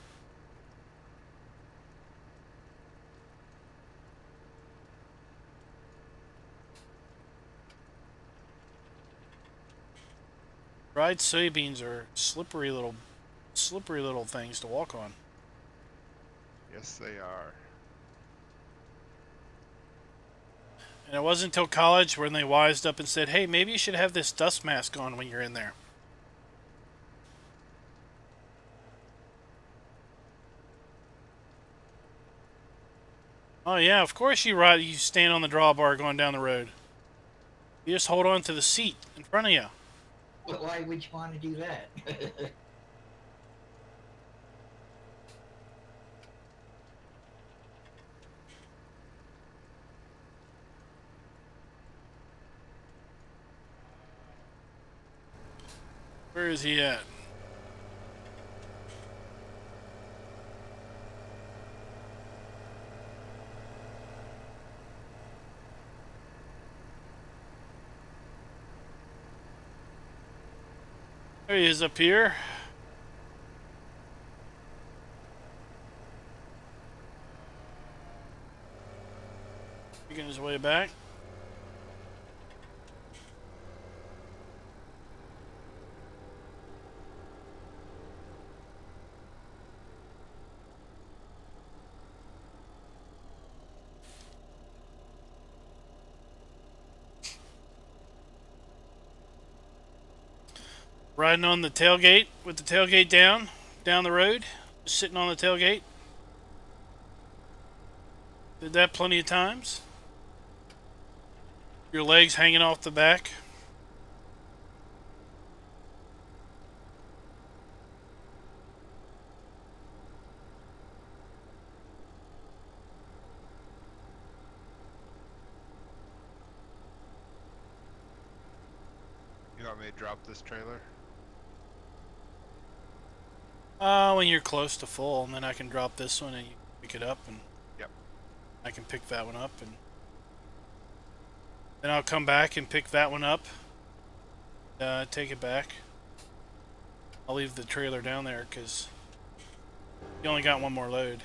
Dried soybeans are slippery little things to walk on. Yes, they are. And it wasn't until college when they wised up and said, "Hey, maybe you should have this dust mask on when you're in there." Oh yeah, of course you ride. You stand on the drawbar going down the road. You just hold on to the seat in front of you. But why would you want to do that? Where is he at? There he is up here. Making his way back. Riding on the tailgate with the tailgate down the road, just sitting on the tailgate. Did that plenty of times. Your legs hanging off the back. You want me to drop this trailer? When you're close to full, and then I can drop this one and you pick it up, and Yep. I can pick that one up, and then I'll come back and pick that one up, take it back. I'll leave the trailer down there because you only got one more load.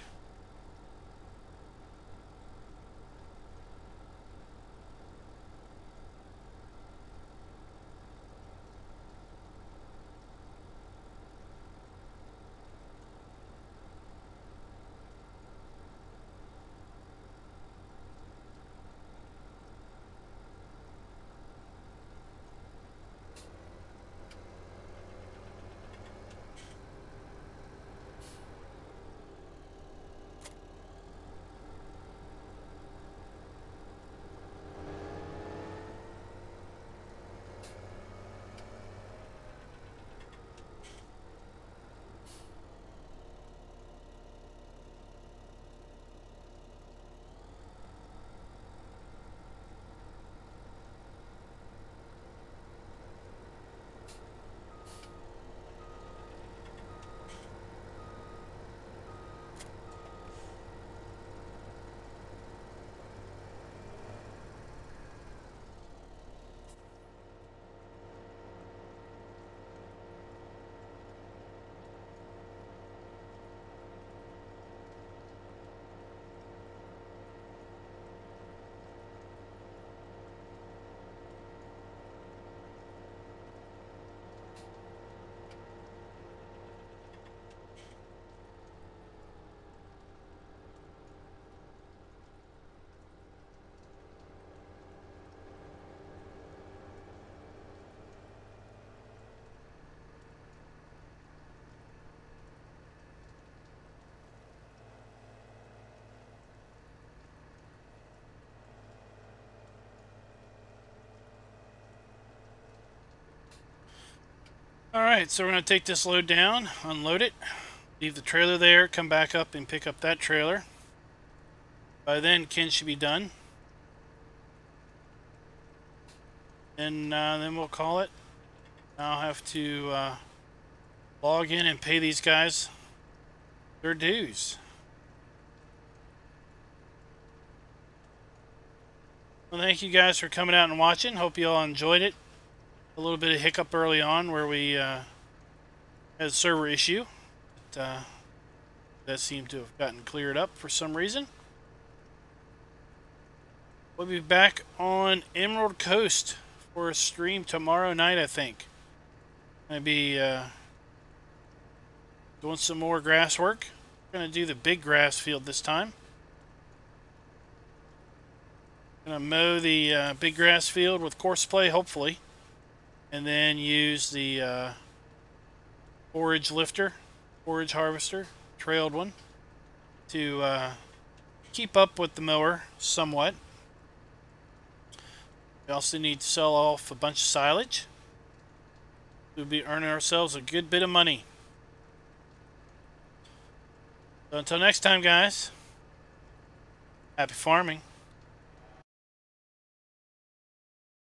Alright, so we're going to take this load down, unload it, leave the trailer there, come back up and pick up that trailer. By then, Ken should be done. And then we'll call it. I'll have to log in and pay these guys their dues. Well, thank you guys for coming out and watching. Hope you all enjoyed it. A little bit of hiccup early on where we had a server issue. But, that seemed to have gotten cleared up for some reason. We'll be back on Emerald Coast for a stream tomorrow night, I think. Gonna be doing some more grass work. Gonna do the big grass field this time. Gonna mow the big grass field with course play, hopefully, and then use the forage lifter, forage harvester, trailed one, to keep up with the mower somewhat. We also need to sell off a bunch of silage. We'll be earning ourselves a good bit of money. So until next time, guys, happy farming.